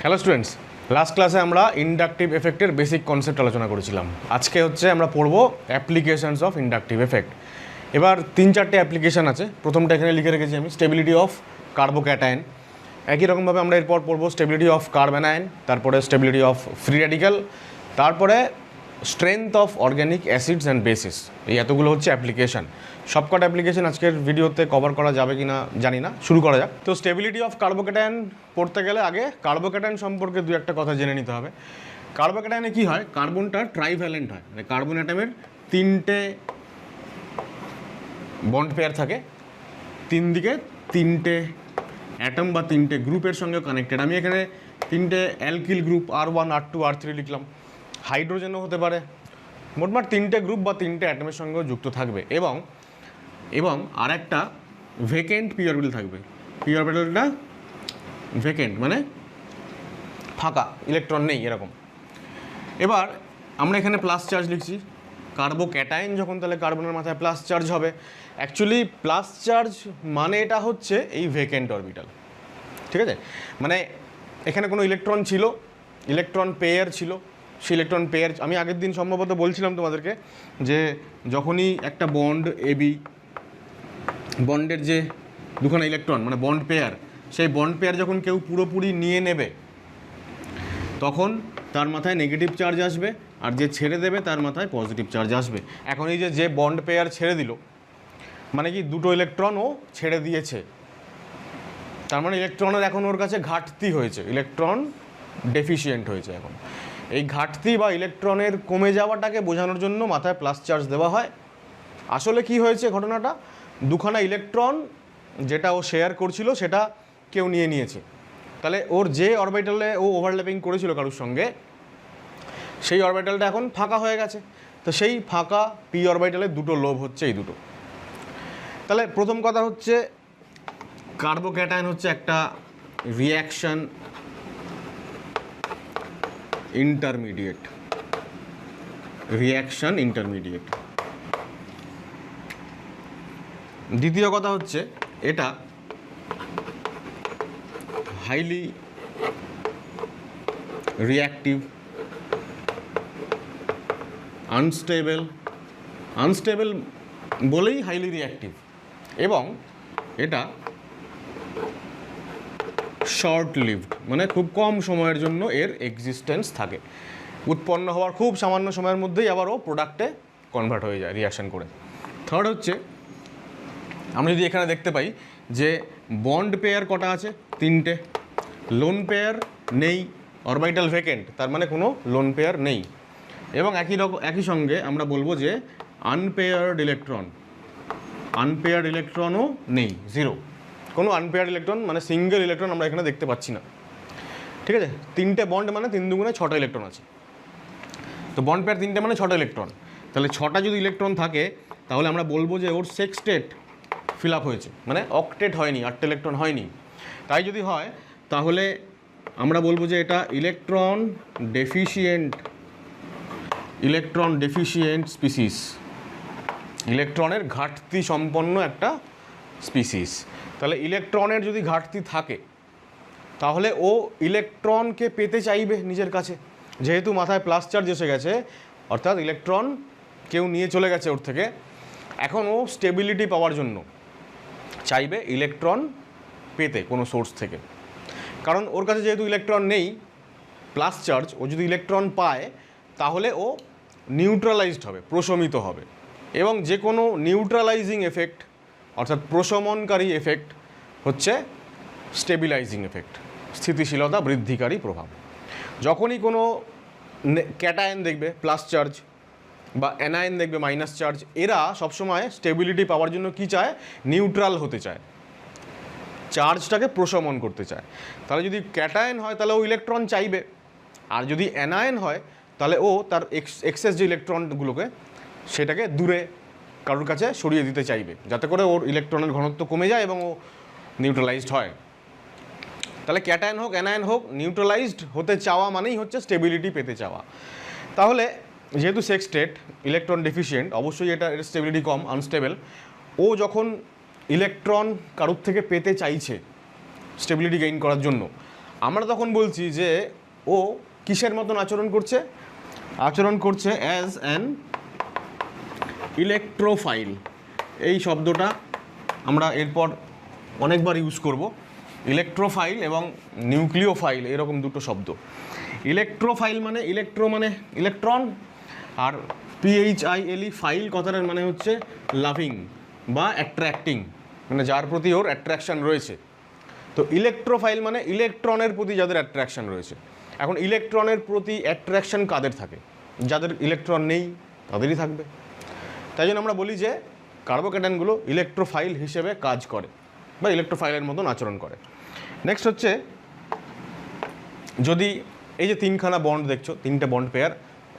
Hello students, last ক্লাসে আমরা inductive এফেক্টের basic concept আলোচনা করেছিলাম। আজকে আমরা পড়বো অ্যাপ্লিকেশনস অফ ইন্ডাকটিভ এফেক্ট। এবার 3-4টে অ্যাপ্লিকেশান আছে। প্রথমটা এখানে লিখে রেখেছি আমি, স্টেবিলিটি অফ কার্বোক্যাটায়ন। একই রকমভাবে আমরা এরপর পড়বো স্টেবিলিটি অফ কার্বনায়ন, তারপরে স্টেবিলিটি অফ ফ্রি র্যাডিক্যাল, তারপরে strength of organic acids and basis. এই এতগুলো হচ্ছে অ্যাপ্লিকেশান। সবকটা অ্যাপ্লিকেশান আজকের ভিডিওতে কভার করা যাবে কি না জানি না, শুরু করা যাক। তো স্টেবিলিটি অফ কার্বোক্যাটায়ন পড়তে গেলে আগে কার্বোক্যাটায়ন সম্পর্কে দু একটা কথা জেনে নিতে হবে। কার্বোক্যাটায়নে কী হয়, কার্বনটা ট্রাইভ্যালেন্ট হয়, মানে কার্বন অ্যাটমের 3টে বন্ড পেয়ার থাকে, 3 দিকে 3টে অ্যাটম বা 3টে গ্রুপের সঙ্গে কানেক্টেড। আমি এখানে 3টে alkyl group R1 R2 R3 লিখলাম। হাইড্রোজেনও হতে পারে। মোটমাট 3টে গ্রুপ বা 3টে অ্যাটমের সঙ্গেও যুক্ত থাকবে এবং আর একটা ভেকেন্ট পি অরবিটাল থাকবে। পি অরবিটালটা ভেকেন্ট মানে ফাঁকা, ইলেকট্রন নেই এরকম। এবার আমরা এখানে প্লাস চার্জ লিখছি। কার্বোক্যাটায়ন যখন, তাহলে কার্বনের মাথায় প্লাস চার্জ হবে। অ্যাকচুয়ালি প্লাস চার্জ মানে এটা হচ্ছে এই ভেকেন্ট অরবিটাল, ঠিক আছে? মানে এখানে কোনো ইলেকট্রন ছিল, ইলেকট্রন পেয়ার ছিল। সেই ইলেকট্রন পেয়ার আমি আগের দিন সম্ভবত বলছিলাম তোমাদেরকে যে যখনই একটা বন্ড এবি, বন্ডের যে দুখানা ইলেকট্রন মানে বন্ড পেয়ার, সেই বন্ড পেয়ার যখন কেউ পুরোপুরি নিয়ে নেবে তখন তার মাথায় নেগেটিভ চার্জ আসবে, আর যে ছেড়ে দেবে তার মাথায় পজিটিভ চার্জ আসবে। এখন এই যে বন্ড পেয়ার ছেড়ে দিল মানে কি, দুটো ইলেকট্রন ও ছেড়ে দিয়েছে, তার মানে ইলেকট্রনের এখন ওর কাছে ঘাটতি হয়েছে, ইলেকট্রন ডেফিসিয়েন্ট হয়েছে। এখন এই ঘাটতি বা ইলেকট্রনের কমে যাওয়াটাকে বোঝানোর জন্য মাথায় প্লাস চার্জ দেওয়া হয়। আসলে কি হয়েছে ঘটনাটা, দুখানা ইলেকট্রন যেটা ও শেয়ার করছিল সেটা কেউ নিয়ে নিয়েছে। তাহলে ওর যে অরবিটালে ও ওভারল্যাপিং করেছিল কারোর সঙ্গে, সেই অরবিটালটা এখন ফাঁকা হয়ে গেছে। তো সেই ফাঁকা পি অরবিটালে দুটো লোব হচ্ছে, এই দুটো। তাহলে প্রথম কথা হচ্ছে কার্বোক্যাটায়ন হচ্ছে একটা রিঅ্যাকশন ইন্টারমিডিয়েট, দ্বিতীয় কথা হচ্ছে এটা হাইলি রিঅ্যাক্টিভ, আনস্টেবল বলেই হাইলি রিঅ্যাক্টিভ, এবং এটা শর্ট লিভড, মানে খুব কম সময়ের জন্য এর এক্সিস্টেন্স থাকে। উৎপন্ন হওয়ার খুব সামান্য সময়ের মধ্যেই আবার ও প্রোডাক্টে কনভার্ট হয়ে যায় রিঅ্যাকশন করে। থার্ড হচ্ছে আমরা যদি এখানে দেখতে পাই যে বন্ড পেয়ার কটা আছে, 3টে। লোন পেয়ার নেই, অরবিটাল ভেকেন্ট, তার মানে কোনো লোন পেয়ার নেই। এবং একই সঙ্গে আমরা বলবো যে আনপেয়ার্ড ইলেকট্রনও নেই, জিরো। কোনো আনপেয়ার্ড ইলেকট্রন মানে সিঙ্গেল ইলেকট্রন আমরা এখানে দেখতে পাচ্ছি না, ঠিক আছে? 3টে বন্ড মানে 3 দুগুণে 6টা ইলেকট্রন আছে। তো বন্ড পেয়ার 3টে মানে 6টা ইলেকট্রন। তাহলে 6টা যদি ইলেকট্রন থাকে তাহলে আমরা বলবো যে ওর সেক্সটেট ফিল আপ হয়েছে, মানে অক্টেট হয়নি, 8টা ইলেকট্রন হয়নি। তাই যদি হয় তাহলে আমরা বলবো যে এটা ইলেকট্রন ডেফিসিয়েন্ট স্পিসিস, ইলেকট্রনের ঘাটতি সম্পন্ন একটা স্পিসিস। তাহলে ইলেকট্রনের যদি ঘাটতি থাকে তাহলে ও ইলেকট্রনকে পেতে চাইবে নিজের কাছে, যেহেতু মাথায় প্লাস চার্জ এসে গেছে, অর্থাৎ ইলেকট্রন কেউ নিয়ে চলে গেছে ওর থেকে। এখন ও স্টেবিলিটি পাওয়ার জন্য চাইবে ইলেকট্রন পেতে কোনো সোর্স থেকে, কারণ ওর কাছে যেহেতু ইলেকট্রন নেই, প্লাস চার্জ, ও যদি ইলেকট্রন পায় তাহলে ও নিউট্রালাইজড হবে, প্রশমিত হবে। এবং যে কোনো নিউট্রালাইজিং এফেক্ট অর্থাৎ প্রশমনকারী এফেক্ট হচ্ছে স্টেবিলাইজিং এফেক্ট, স্থিতিশীলতা বৃদ্ধিকারী প্রভাব। যখনই কোনো ক্যাটায়ন দেখবে প্লাস চার্জ বা অ্যানায়ন দেখবে মাইনাস চার্জ, এরা সবসময় স্টেবিলিটি পাওয়ার জন্য কী চায়, নিউট্রাল হতে চায়, চার্জটাকে প্রশমন করতে চায়। তাহলে যদি ক্যাটায়ন হয় তাহলে ও ইলেকট্রন চাইবে, আর যদি অ্যানায়ন হয় তাহলে ও তার এক্সেস যে ইলেকট্রনগুলোকে সেটাকে দূরে কারোর কাছে সরিয়ে দিতে চাইবে, যাতে করে ওর ইলেকট্রনের ঘনত্ব কমে যায় এবং ও নিউট্রালাইজড হয়। তাহলে ক্যাটায়ন হোক অ্যানায়ন হোক, নিউট্রালাইজড হতে চাওয়া মানেই হচ্ছে স্টেবিলিটি পেতে চাওয়া। তাহলে যেহেতু সেক্সটেট, ইলেকট্রন ডেফিসিয়েন্ট, অবশ্যই এর স্টেবিলিটি কম, আনস্টেবল। ও যখন ইলেকট্রন কারোর থেকে পেতে চাইছে স্টেবিলিটি গেইন করার জন্য, আমরা তখন বলছি যে ও কিসের মতন আচরণ করছে অ্যাজ অ্যান ইলেকট্রোফাইল। এই শব্দটা আমরা এরপর অনেকবার ইউজ করব। ইলেকট্রোফাইল এবং নিউক্লিওফাইল এরকম দুটো শব্দ। ইলেকট্রোফাইল মানে ইলেকট্রো মানে ইলেকট্রন, আর PHILE ফাইল কথাটার মানে হচ্ছে লাভিং বা অ্যাট্রাক্টিং, মানে যার প্রতি ওর অ্যাট্রাকশান রয়েছে। তো ইলেকট্রোফাইল মানে ইলেকট্রনের প্রতি যাদের অ্যাট্রাকশান রয়েছে। এখন ইলেকট্রনের প্রতি অ্যাট্রাকশান কাদের থাকে? যাদের ইলেকট্রন নেই তাদেরই থাকবে। তাই জন্য আমরা বলি যে কার্বোক্যাটায়নগুলো ইলেকট্রোফাইল হিসেবে কাজ করে বা ইলেকট্রোফাইলের মতন আচরণ করে। নেক্সট হচ্ছে, যদি এই যে তিনখানা বন্ড দেখছো, তিনটে বন্ড পেয়ার,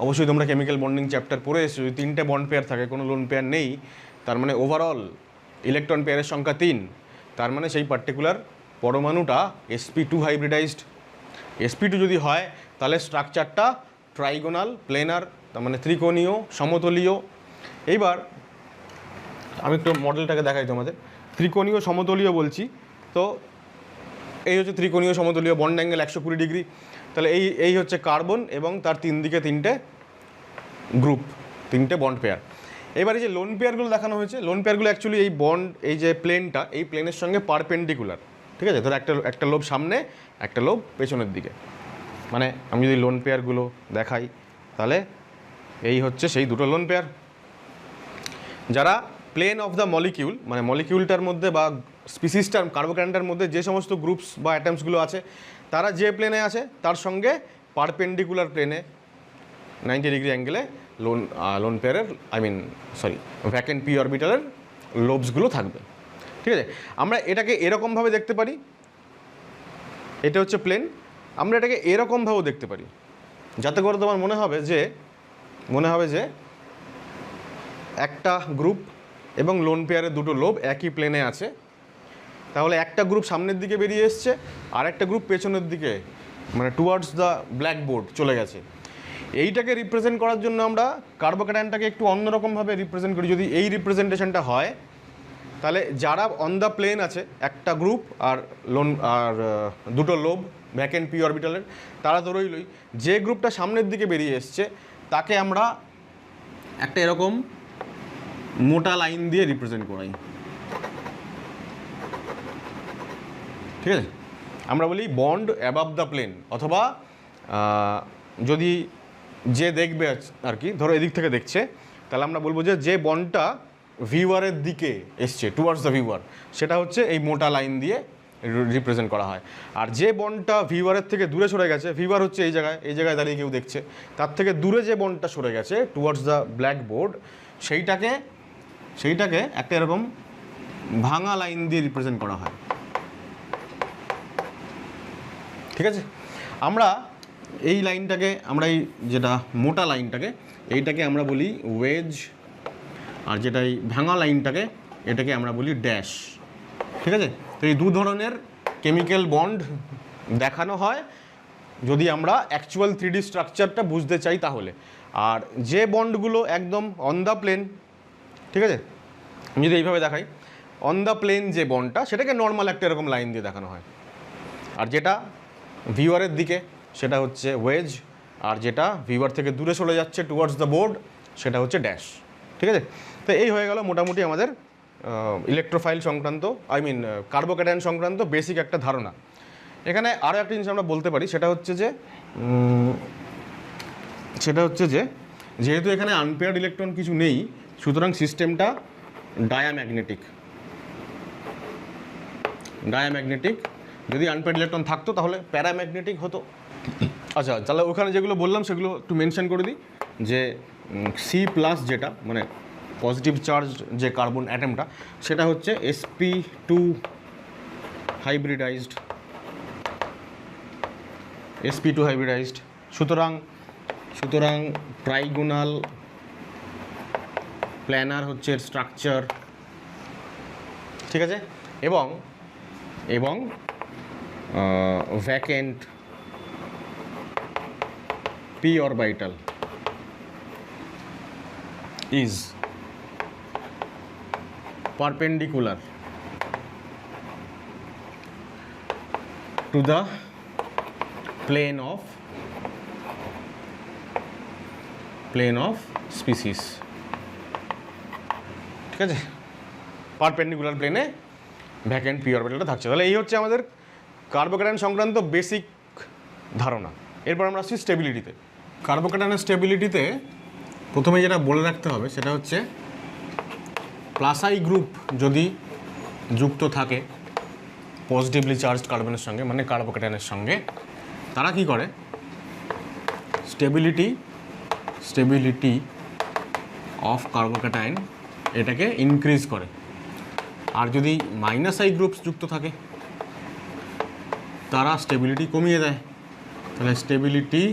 অবশ্যই তোমরা কেমিক্যাল বন্ডিং চ্যাপ্টার পড়ে এসেছো, যদি তিনটে বন্ড পেয়ার থাকে, কোনো লোন পেয়ার নেই, তার মানে ওভারঅল ইলেকট্রন পেয়ারের সংখ্যা 3। তার মানে সেই পার্টিকুলার পরমাণুটা sp2 হাইব্রিডাইজড। sp2 যদি হয় তাহলে স্ট্রাকচারটা ট্রাইগোনাল প্লেনার, তার মানে ত্রিকোণীয় সমতলীয়। এইবার আমি একটু মডেলটাকে দেখাই তোমাদের। ত্রিকোণীয় সমতলীয় বলছি, তো এই হচ্ছে ত্রিকোণীয় সমতলীয়, বন্ড অ্যাঙ্গেল 120 ডিগ্রি। তাহলে এই হচ্ছে কার্বন এবং তার 3 দিকে 3টে গ্রুপ, 3টে বন্ড পেয়ার। এবার এই যে লোন পেয়ারগুলো দেখানো হয়েছে, লোন পেয়ারগুলো অ্যাকচুয়ালি এই বন্ড, এই যে প্লেনটা, এই প্লেনের সঙ্গে পারপেন্ডিকুলার, ঠিক আছে? ধরো একটা লোব সামনে, একটা লোব পেছনের দিকে। মানে আমি যদি লোন পেয়ারগুলো দেখাই, তাহলে এই হচ্ছে সেই দুটো লোন পেয়ার, যারা প্লেন অফ দ্য মলিকিউল, মানে মলিকিউলটার মধ্যে বা স্পিসিসটার কার্বোক্যাটায়নটার মধ্যে যে সমস্ত গ্রুপস বা অ্যাটমসগুলো আছে, তারা যে প্লেনে আছে তার সঙ্গে পারপেন্ডিকুলার প্লেনে 90 ডিগ্রি অ্যাঙ্গেলে লোন পেয়ারের ভ্যাকেন্ট পি অরবিটালের লোবসগুলো থাকবে, ঠিক আছে? আমরা এটাকে এরকমভাবে দেখতে পারি, এটা হচ্ছে প্লেন। আমরা এটাকে এরকমভাবেও দেখতে পারি, যাতে করে তোমার মনে হবে যে একটা গ্রুপ এবং লোন পেয়ারের দুটো লোব একই প্লেনে আছে। তাহলে একটা গ্রুপ সামনের দিকে বেরিয়ে এসছে, আর একটা গ্রুপ পেছনের দিকে, মানে টুয়ার্ডস দ্য ব্ল্যাকবোর্ড চলে গেছে। এইটাকে রিপ্রেজেন্ট করার জন্য আমরা কার্বোক্যাটায়নটাকে একটু অন্যরকমভাবে রিপ্রেজেন্ট করি। যদি এই রিপ্রেজেন্টেশনটা হয়, তাহলে যারা অন দ্য প্লেন আছে, একটা গ্রুপ আর দুটো লোব ভ্যাকেন্ট পি অরবিটালের, তারা তো রইলই। যে গ্রুপটা সামনের দিকে বেরিয়ে এসছে তাকে আমরা একটা এরকম মোটা লাইন দিয়ে রিপ্রেজেন্ট করাই, ঠিক আছে? আমরা বলি বন্ড অ্যাবাভ দ্য প্লেন, অথবা যদি যে দেখবে আর কি, ধরো এদিক থেকে দেখছে, তাহলে আমরা বলবো যে বন্ডটা ভিউয়ারের দিকে এসছে, টুয়ার্ডস দ্য ভিউয়ার, সেটা হচ্ছে এই মোটা লাইন দিয়ে রিপ্রেজেন্ট করা হয়। আর যে বন্ডটা ভিউয়ারের থেকে দূরে সরে গেছে, ভিউয়ার হচ্ছে এই জায়গায় দাঁড়িয়ে কেউ দেখছে, তার থেকে দূরে যে বন্ডটা সরে গেছে টুয়ার্ডস দ্য ব্ল্যাকবোর্ড, সেইটাকে একটা এরকম ভাঙা লাইন দিয়ে রিপ্রেজেন্ট করা হয়, ঠিক আছে? আমরা এই লাইনটাকে, আমরা এই যেটা মোটা লাইনটাকে, এইটাকে আমরা বলি ওয়েজ, আর যেটা এই ভাঙা লাইনটাকে, এটাকে আমরা বলি ড্যাশ, ঠিক আছে? তো এই দু ধরনের কেমিক্যাল বন্ড দেখানো হয় যদি আমরা অ্যাকচুয়াল 3D স্ট্রাকচারটা বুঝতে চাই তাহলে। আর যে বন্ডগুলো একদম অন দ্য প্লেন, ঠিক আছে, আমি যদি এইভাবে দেখাই, অন দ্য প্লেন যে বন্ডটা, সেটাকে নর্মাল একটা এরকম লাইন দিয়ে দেখানো হয়। আর যেটা ভিউয়ারের দিকে, সেটা হচ্ছে ওয়েজ, আর যেটা ভিউয়ার থেকে দূরে চলে যাচ্ছে টুয়ার্ডস দ্য বোর্ড, সেটা হচ্ছে ড্যাশ, ঠিক আছে? তো এই হয়ে গেল মোটামুটি আমাদের ইলেকট্রোফাইল সংক্রান্ত, কার্বোক্যাটায়ন সংক্রান্ত বেসিক একটা ধারণা। এখানে আরও একটা জিনিস আমরা বলতে পারি, সেটা হচ্ছে যে যেহেতু এখানে আনপেয়ার্ড ইলেকট্রন কিছু নেই, সুতরাং সিস্টেমটা ডায়াম্যাগনেটিক। যদি আনপেয়ার্ড ইলেকট্রন থাকতো তাহলে প্যারাম্যাগনেটিক হতো। আচ্ছা, তাহলে ওখানে যেগুলো বললাম সেগুলো একটু মেনশন করে দিই, যে C+ যেটা, মানে পজিটিভ চার্জ যে কার্বন অ্যাটমটা, সেটা হচ্ছে sp2 হাইব্রিডাইজড। সুতরাং ট্রাইগোনাল প্ল্যানার হচ্ছে স্ট্রাকচার, ঠিক আছে? এবং vacant p orbital is perpendicular to the plane of species, ঠিক আছে, পারপেন্ডিকুলার প্লেনে ভ্যাকেন্ট পি অরবিটালটা থাকছে। তাহলে এই হচ্ছে আমাদের কার্বোক্যাটায়ন সংক্রান্ত বেসিক ধারণা। এরপর আমরা আসছি স্টেবিলিটিতে। কার্বোক্যাটায়নের স্টেবিলিটিতে প্রথমে যেটা বলে রাখতে হবে সেটা হচ্ছে প্লাস আই গ্রুপ যদি যুক্ত থাকে পজিটিভলি চার্জড কার্বনের সঙ্গে, মানে কার্বোক্যাটায়নের সঙ্গে, তারা কি করে, স্টেবিলিটি অফ কার্বোক্যাটায়ন এটাকে ইনক্রিজ করে। আর যদি মাইনাস আই গ্রুপস যুক্ত থাকে তারা স্টেবিলিটি কমিয়ে দেয়। তাহলে স্টেবিলিটি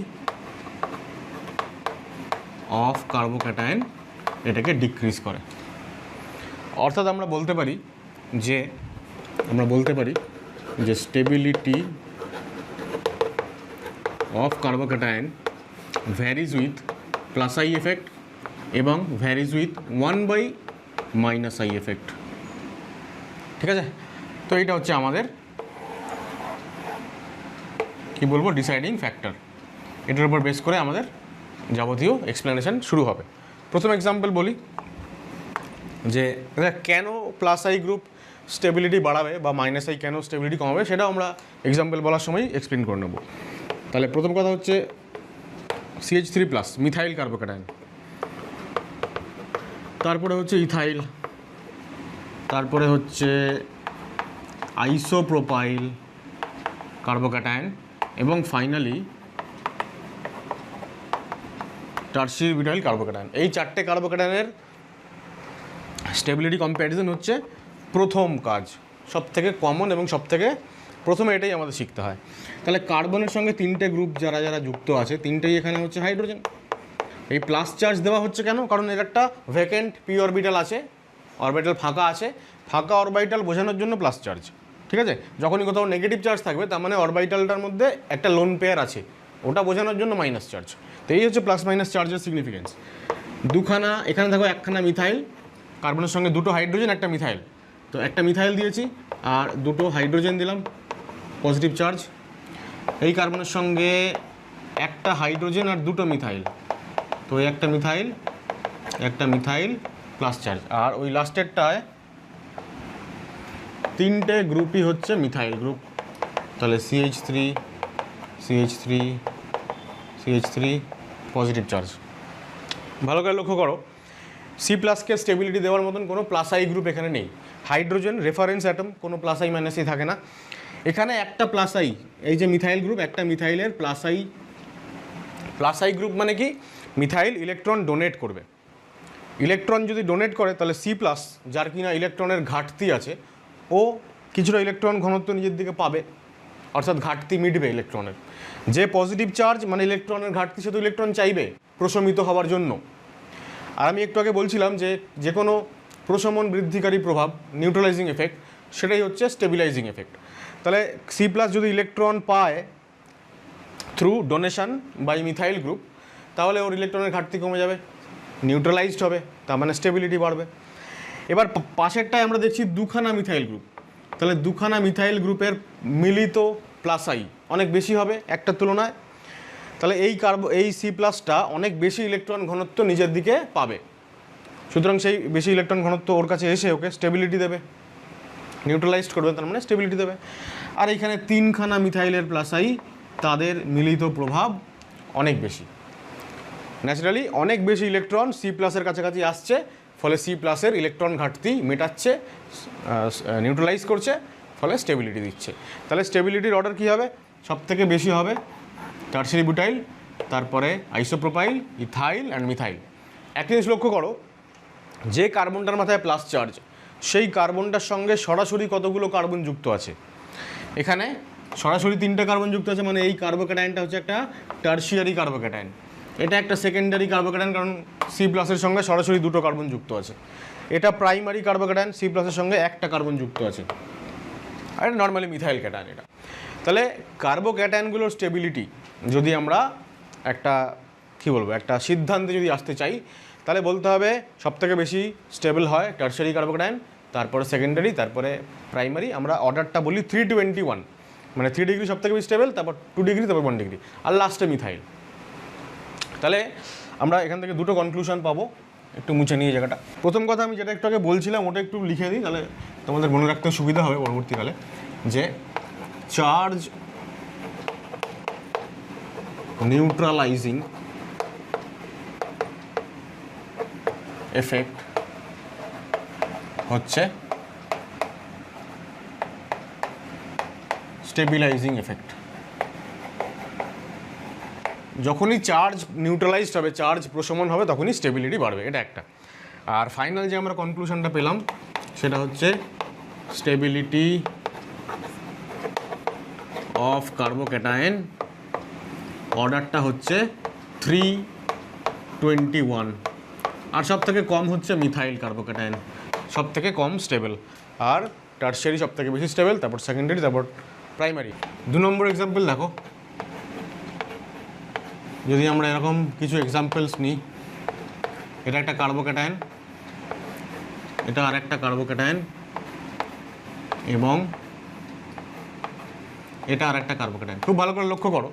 অফ কার্বোক্যাটায়ন এটাকে ডিক্রিজ করে। অর্থাৎ আমরা বলতে পারি যে stability of carbocation varies with plus I effect এবং ভ্যারিজ উইথ 1/- আই এফেক্ট, ঠিক আছে। তো এইটা হচ্ছে আমাদের কি বলবো ডিসাইডিং ফ্যাক্টর। এটার উপর বেস করে আমাদের যাবতীয় এক্সপ্লেনেশন শুরু হবে। প্রথম এক্সাম্পল বলি যে কেন প্লাস আই গ্রুপ স্টেবিলিটি বাড়াবে বা মাইনাস আই কেন স্টেবিলিটি কমাবে, সেটাও আমরা এক্সাম্পল বলার সময় এক্সপ্লেন করে নেব। তাহলে প্রথম কথা হচ্ছে CH3+ মিথাইল কার্বোক্যাটায়ন, তারপরে হচ্ছে ইথাইল, তারপরে হচ্ছে আইসোপ্রোপাইল কার্বোক্যাটায়ন এবং ফাইনালি টারশিয়ারি বিউটাইল কার্বোক্যাটায়ন। এই চারটে কার্বোক্যাটায়নের স্টেবিলিটি কম্প্যারিজন হচ্ছে প্রথম কাজ, সবথেকে কমন এবং সবথেকে প্রথমে এটাই আমাদের শিখতে হয়। তাহলে কার্বনের সঙ্গে তিনটে গ্রুপ যারা যুক্ত আছে, তিনটেই এখানে হচ্ছে হাইড্রোজেন। এই প্লাস চার্জ দেওয়া হচ্ছে কেন? কারণ এর একটা ভ্যাকেন্ট পি অরবিটাল আছে, অরবিটাল ফাঁকা আছে। ফাঁকা অরবিটাল বোঝানোর জন্য প্লাস চার্জ, ঠিক আছে। যখনই কোথাও নেগেটিভ চার্জ থাকবে তার মানে অরবিটালটার মধ্যে একটা লোন পেয়ার আছে, ওটা বোঝানোর জন্য মাইনাস চার্জ। তো এই হচ্ছে প্লাস মাইনাস চার্জের সিগনিফিকেন্স। দুখানা এখানে দেখো, একখানা মিথাইল, কার্বনের সঙ্গে দুটো হাইড্রোজেন, একটা মিথাইল। তো একটা মিথাইল দিয়েছি আর দুটো হাইড্রোজেন দিলাম পজিটিভ চার্জ। এই কার্বনের সঙ্গে একটা হাইড্রোজেন আর দুটো মিথাইল, তো একটা মিথাইল প্লাস চার্জ। আর ওই লাস্টেরটায় তিনটে গ্রুপই হচ্ছে মিথাইল গ্রুপ। তাহলে CH3 পজিটিভ চার্জ। ভালো করে লক্ষ্য করো, C+কে স্টেবিলিটি দেওয়ার মতন কোনো প্লাস আই গ্রুপ এখানে নেই। হাইড্রোজেন রেফারেন্স অ্যাটম, কোনো প্লাস আই মাইনাস আই থাকে না। এখানে একটা প্লাস আই, এই যে মিথাইল গ্রুপ, একটা মিথাইলের প্লাস আই গ্রুপ মানে কি, মিথাইল ইলেকট্রন ডোনেট করবে। ইলেকট্রন যদি ডোনেট করে তাহলে C+, যার কিনা ইলেকট্রনের ঘাটতি আছে, ও কিছুটা ইলেকট্রন ঘনত্ব নিজের দিকে পাবে, অর্থাৎ ঘাটতি মিটবে ইলেকট্রনের। যে পজিটিভ চার্জ মানে ইলেকট্রনের ঘাটতি, সে তো ইলেকট্রন চাইবে প্রশমিত হওয়ার জন্য। আর আমি একটু আগে বলছিলাম যে কোনো প্রশমন বৃদ্ধিকারী প্রভাব, নিউট্রালাইজিং এফেক্ট, সেটাই হচ্ছে স্টেবিলাইজিং এফেক্ট। তাহলে C+ যদি ইলেকট্রন পায় through donation by methyl group, তাহলে ওর ইলেকট্রনের ঘাটতি কমে যাবে, নিউট্রালাইজড হবে, তার মানে স্টেবিলিটি বাড়বে। এবার পাশেরটায় আমরা দেখছি দুখানা মিথাইল গ্রুপ। তাহলে দুখানা মিথাইল গ্রুপের মিলিত প্লাস আই অনেক বেশি হবে একটার তুলনায়। তাহলে এই C+টা অনেক বেশি ইলেকট্রন ঘনত্ব নিজের দিকে পাবে, সুতরাং সেই বেশি ইলেকট্রন ঘনত্ব ওর কাছে এসে ওকে স্টেবিলিটি দেবে, নিউট্রালাইজড করবে, তার মানে স্টেবিলিটি দেবে। আর এইখানে তিনখানা মিথাইলের প্লাস আই, তাদের মিলিত প্রভাব অনেক বেশি, ন্যাচারালি অনেক বেশি ইলেকট্রন C+-এর কাছাকাছি আসছে, ফলে C+-এর ইলেকট্রন ঘাটতি মেটাচ্ছে, নিউট্রালাইজ করছে, ফলে স্টেবিলিটি দিচ্ছে। তাহলে স্টেবিলিটির অর্ডার কী হবে? সবথেকে বেশি হবে টারশিয়ারি বিউটাইল, তারপরে আইসোপ্রোপাইল, ইথাইল অ্যান্ড মিথাইল। একটা জিনিস লক্ষ্য করো, যে কার্বনটার মাথায় প্লাস চার্জ, সেই কার্বনটার সঙ্গে সরাসরি কতগুলো কার্বন যুক্ত আছে? এখানে সরাসরি 3টে কার্বন যুক্ত আছে, মানে এই কার্বোক্যাটায়নটা হচ্ছে একটা টারশিয়ারি কার্বোক্যাটায়ন। এটা একটা সেকেন্ডারি কার্বোক্যাটায়ন, কারণ C+-এর সঙ্গে সরাসরি দুটো কার্বন যুক্ত আছে। এটা প্রাইমারি কার্বোক্যাটায়ন, C+-এর সঙ্গে একটা কার্বন যুক্ত আছে, আর এটা নর্মালি মিথাইল ক্যাটায়ন এটা। তাহলে কার্বোক্যাটায়নগুলোর স্টেবিলিটি যদি আমরা একটা একটা সিদ্ধান্তে যদি আসতে চাই, তাহলে বলতে হবে সবথেকে বেশি স্টেবল হয় টারশিয়ারি কার্বোক্যাটায়ন, তারপরে সেকেন্ডারি, তারপরে প্রাইমারি। আমরা অর্ডারটা বলি 321। মানে 3 ডিগ্রি সব থেকে বেশি স্টেবল, তারপর 2 ডিগ্রি, তারপর 1 ডিগ্রি, আর লাস্টে মিথাইল। তাহলে আমরা এখান থেকে দুটো কনক্লুশন পাবো। একটু মুছে নিয়ে জায়গাটা। প্রথম কথা আমি যেটা একটু আগে বলছিলাম ওটা একটু লিখে দিই, তাহলে তোমাদের মনে রাখতে সুবিধা হবে পরবর্তীকালে, যে চার্জ নিউট্রালাইজিং এফেক্ট হচ্ছে স্টেবিলাইজিং এফেক্ট। যখনই চার্জ নিউট্রালাইজড হবে, চার্জ প্রশমন হবে, তখনই স্টেবিলিটি বাড়বে, এটা একটা। আর ফাইনাল যে আমরা কনক্লুশনটা পেলাম সেটা হচ্ছে স্টেবিলিটি অফ কার্বোক্যাটায়ন অর্ডারটা হচ্ছে 321, আর সব থেকে কম হচ্ছে মিথাইল কার্বোক্যাটায়ন, সব থেকে কম স্টেবল, আর টারশিয়ারি সব থেকে বেশি স্টেবল, তারপর সেকেন্ডারি, তারপর প্রাইমারি। 2 নম্বর এক্সাম্পল দেখো, যদি আমরা এরকম কিছু এক্সাম্পলস নিই, এটা একটা কার্বোক্যাটায়ন, এটা আর একটা কার্বোক্যাটায়ন, এবং এটা আর একটা কার্বোক্যাটায়ন। খুব ভালো করে লক্ষ্য করো,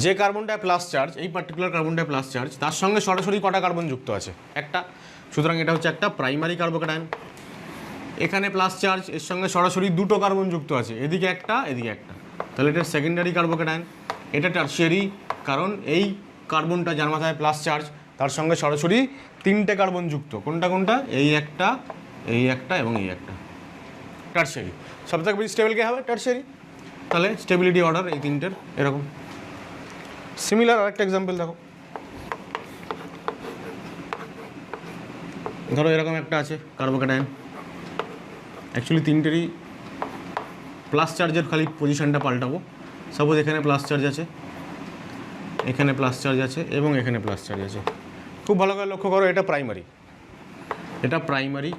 যে কার্বনটায় প্লাস চার্জ, এই পার্টিকুলার কার্বনটায় প্লাস চার্জ, তার সঙ্গে সরাসরি কটা কার্বন যুক্ত আছে? একটা। সুতরাং এটা হচ্ছে একটা প্রাইমারি কার্বোক্যাটায়ন। এখানে প্লাস চার্জ, এর সঙ্গে সরাসরি দুটো কার্বন যুক্ত আছে, এদিকে একটা, এদিকে একটা, তাহলে এটা সেকেন্ডারি কার্বোক্যাটায়ন। এটা টারশিয়ারি, কারণ এই কার্বনটা যার মাথায় প্লাস চার্জ, তার সঙ্গে সরাসরি 3টে কার্বন যুক্ত। কোনটা কোনটা? এই একটা, এই একটা এবং এই একটা। টারশিয়ারি। সব থেকে বেশি স্টেবল কে হবে? টারশিয়ারি। তাহলে স্টেবিলিটি অর্ডার এই তিনটের এরকম। সিমিলার আরেকটা এক্সাম্পল দেখো, ধরো এরকম একটা আছে কার্বোক্যাটায়ন, অ্যাকচুয়ালি তিনটেরই প্লাস চার্জের খালি পজিশনটা পাল্টাবো। সাপোজ এখানে প্লাস চার্জ আছে, এখানে প্লাস চার্জ আছে এবং এখানে প্লাস চার্জ আছে। খুব ভালো করে লক্ষ্য করো, এটা প্রাইমারি, এটা প্রাইমারি,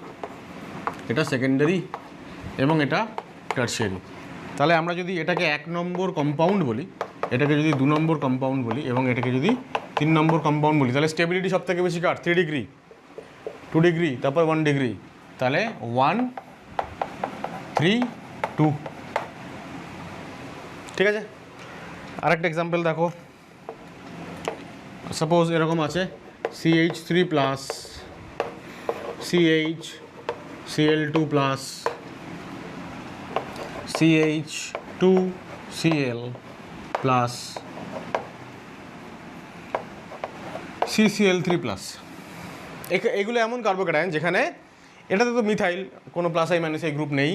এটা সেকেন্ডারি এবং এটা টারশিয়ারি। তাহলে আমরা যদি এটাকে 1 নম্বর কম্পাউন্ড বলি, এটাকে যদি 2 নম্বর কম্পাউন্ড বলি এবং এটাকে যদি 3 নম্বর কম্পাউন্ড বলি, তাহলে স্টেবিলিটি সব থেকে বেশি কার? 3 ডিগ্রি, 2 ডিগ্রি, তারপর 1 ডিগ্রি, তাহলে 1 3 2। ঠিক আছে। আরেকটা এক্সাম্পল দেখো, সাপোজ এরকম আছে CH3 plus CH Cl2 plus CH2Cl plus CCl3 plus. এগুলো এমন কার্বোক্যাটায়ন যেখানে, এটাতে তো মিথাইল, কোনো plus I minus I group নেই,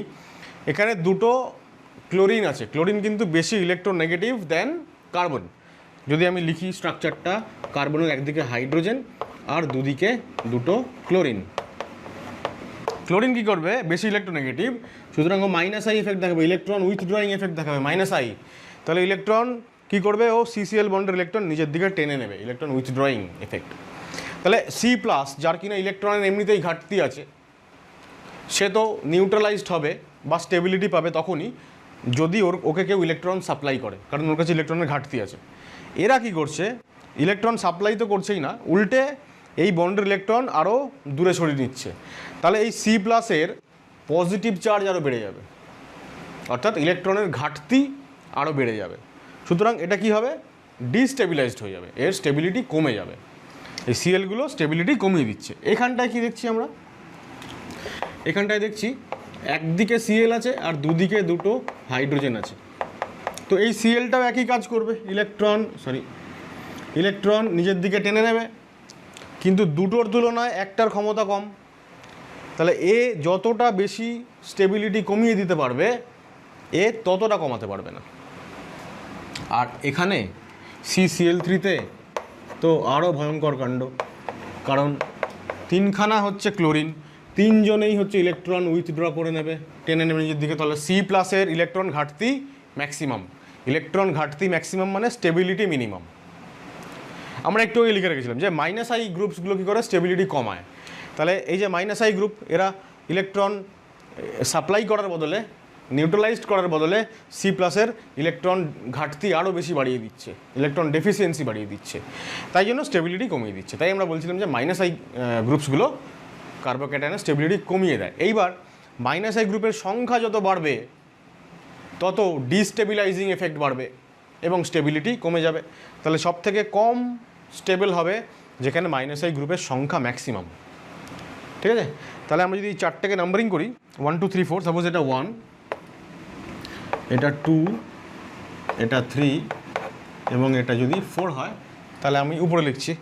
এখানে দুটো ক্লোরিন আছে। ক্লোরিন কিন্তু বেশি ইলেকট্রোনেগেটিভ দেন কার্বন। যদি আমি লিখি স্ট্রাকচারটা, কার্বনের একদিকে হাইড্রোজেন আর দুদিকে দুটো ক্লোরিন। ক্লোরিন কী করবে? বেশি ইলেকট্রোনেগেটিভ, সুতরাং ও মাইনাস আই এফেক্ট দেখাবে, ইলেকট্রন উইথড্রয়িং এফেক্ট দেখাবে মাইনাস আই। তাহলে ইলেকট্রন কী করবে? ও CCl বন্ডের ইলেকট্রন নিজের দিকে টেনে নেবে, ইলেকট্রন উইথড্রয়িং এফেক্ট। তাহলে C প্লাস, যার কিনা ইলেকট্রনের এমনিতেই ঘাটতি আছে, সে তো নিউট্রালাইজড হবে বা স্টেবিলিটি পাবে তখনই যদি ওকে কেউ ইলেকট্রন সাপ্লাই করে, কারণ ওর কাছে ইলেকট্রনের ঘাটতি আছে। এরা কি করছে? ইলেকট্রন সাপ্লাই তো করছেই না, উল্টে এই বন্ডের ইলেকট্রন আরও দূরে সরিয়ে নিচ্ছে। তাহলে এই C প্লাসের পজিটিভ চার্জ আরও বেড়ে যাবে, অর্থাৎ ইলেকট্রনের ঘাটতি আরও বেড়ে যাবে। সুতরাং এটা কি হবে? ডিস্টেবিলাইজড হয়ে যাবে, এর স্টেবিলিটি কমে যাবে। এই Clগুলো স্টেবিলিটি কমিয়ে দিচ্ছে। এখানটায় কি দেখছি আমরা? এখানটায় দেখছি একদিকে Cl আছে আর দুদিকে দুটো হাইড্রোজেন আছে। তো এই Clটাও একই কাজ করবে, ইলেকট্রন নিজের দিকে টেনে নেবে, কিন্তু দুটোর তুলনায় একটার ক্ষমতা কম। তাহলে এ যতটা বেশি স্টেবিলিটি কমিয়ে দিতে পারবে, এ ততটা কমাতে পারবে না। আর এখানে CCl3-তে তো আরও ভয়ঙ্কর কাণ্ড, কারণ 3খানা হচ্ছে ক্লোরিন, 3জনেই হচ্ছে ইলেকট্রন উইথড্র করে নেবে, টেনে নেবে নিজের দিকে। তাহলে C প্লাসের ইলেকট্রন ঘাটতি ম্যাক্সিমাম, ইলেকট্রন ঘাটতি ম্যাক্সিমাম মানে স্টেবিলিটি মিনিমাম। আমরা একটু আগে লিখে রেখেছিলাম যে মাইনাস আই গ্রুপসগুলো কী করে? স্টেবিলিটি কমায়। তাহলে এই যে মাইনাস আই গ্রুপ, এরা ইলেকট্রন সাপ্লাই করার বদলে, নিউট্রালাইজড করার বদলে C প্লাসের ইলেকট্রন ঘাটতি আরও বেশি বাড়িয়ে দিচ্ছে, ইলেকট্রন ডেফিসিয়েন্সি বাড়িয়ে দিচ্ছে, তাই জন্য স্টেবিলিটি কমিয়ে দিচ্ছে। তাই আমরা বলছিলাম যে মাইনাস আই গ্রুপসগুলো কার্বোক্যাটায়নের স্টেবিলিটি কমিয়ে দেয়। এইবার মাইনাস আই গ্রুপের সংখ্যা যত বাড়বে তত ডিস্টেবিলাইজিং এফেক্ট বাড়বে এবং স্টেবিলিটি কমে যাবে। তাহলে সব থেকে কম স্টেবল হবে যেখানে -i গ্রুপের সংখ্যা ম্যাক্সিমাম। ঠিক আছে, তাহলে আমরা যদি এই চারটাকে নাম্বারিং করি 1 2 3 4, সাপোজ এটা 1, এটা 2, এটা 3 এবং এটা যদি 4 হয়, তাহলে আমি উপরে লিখছি।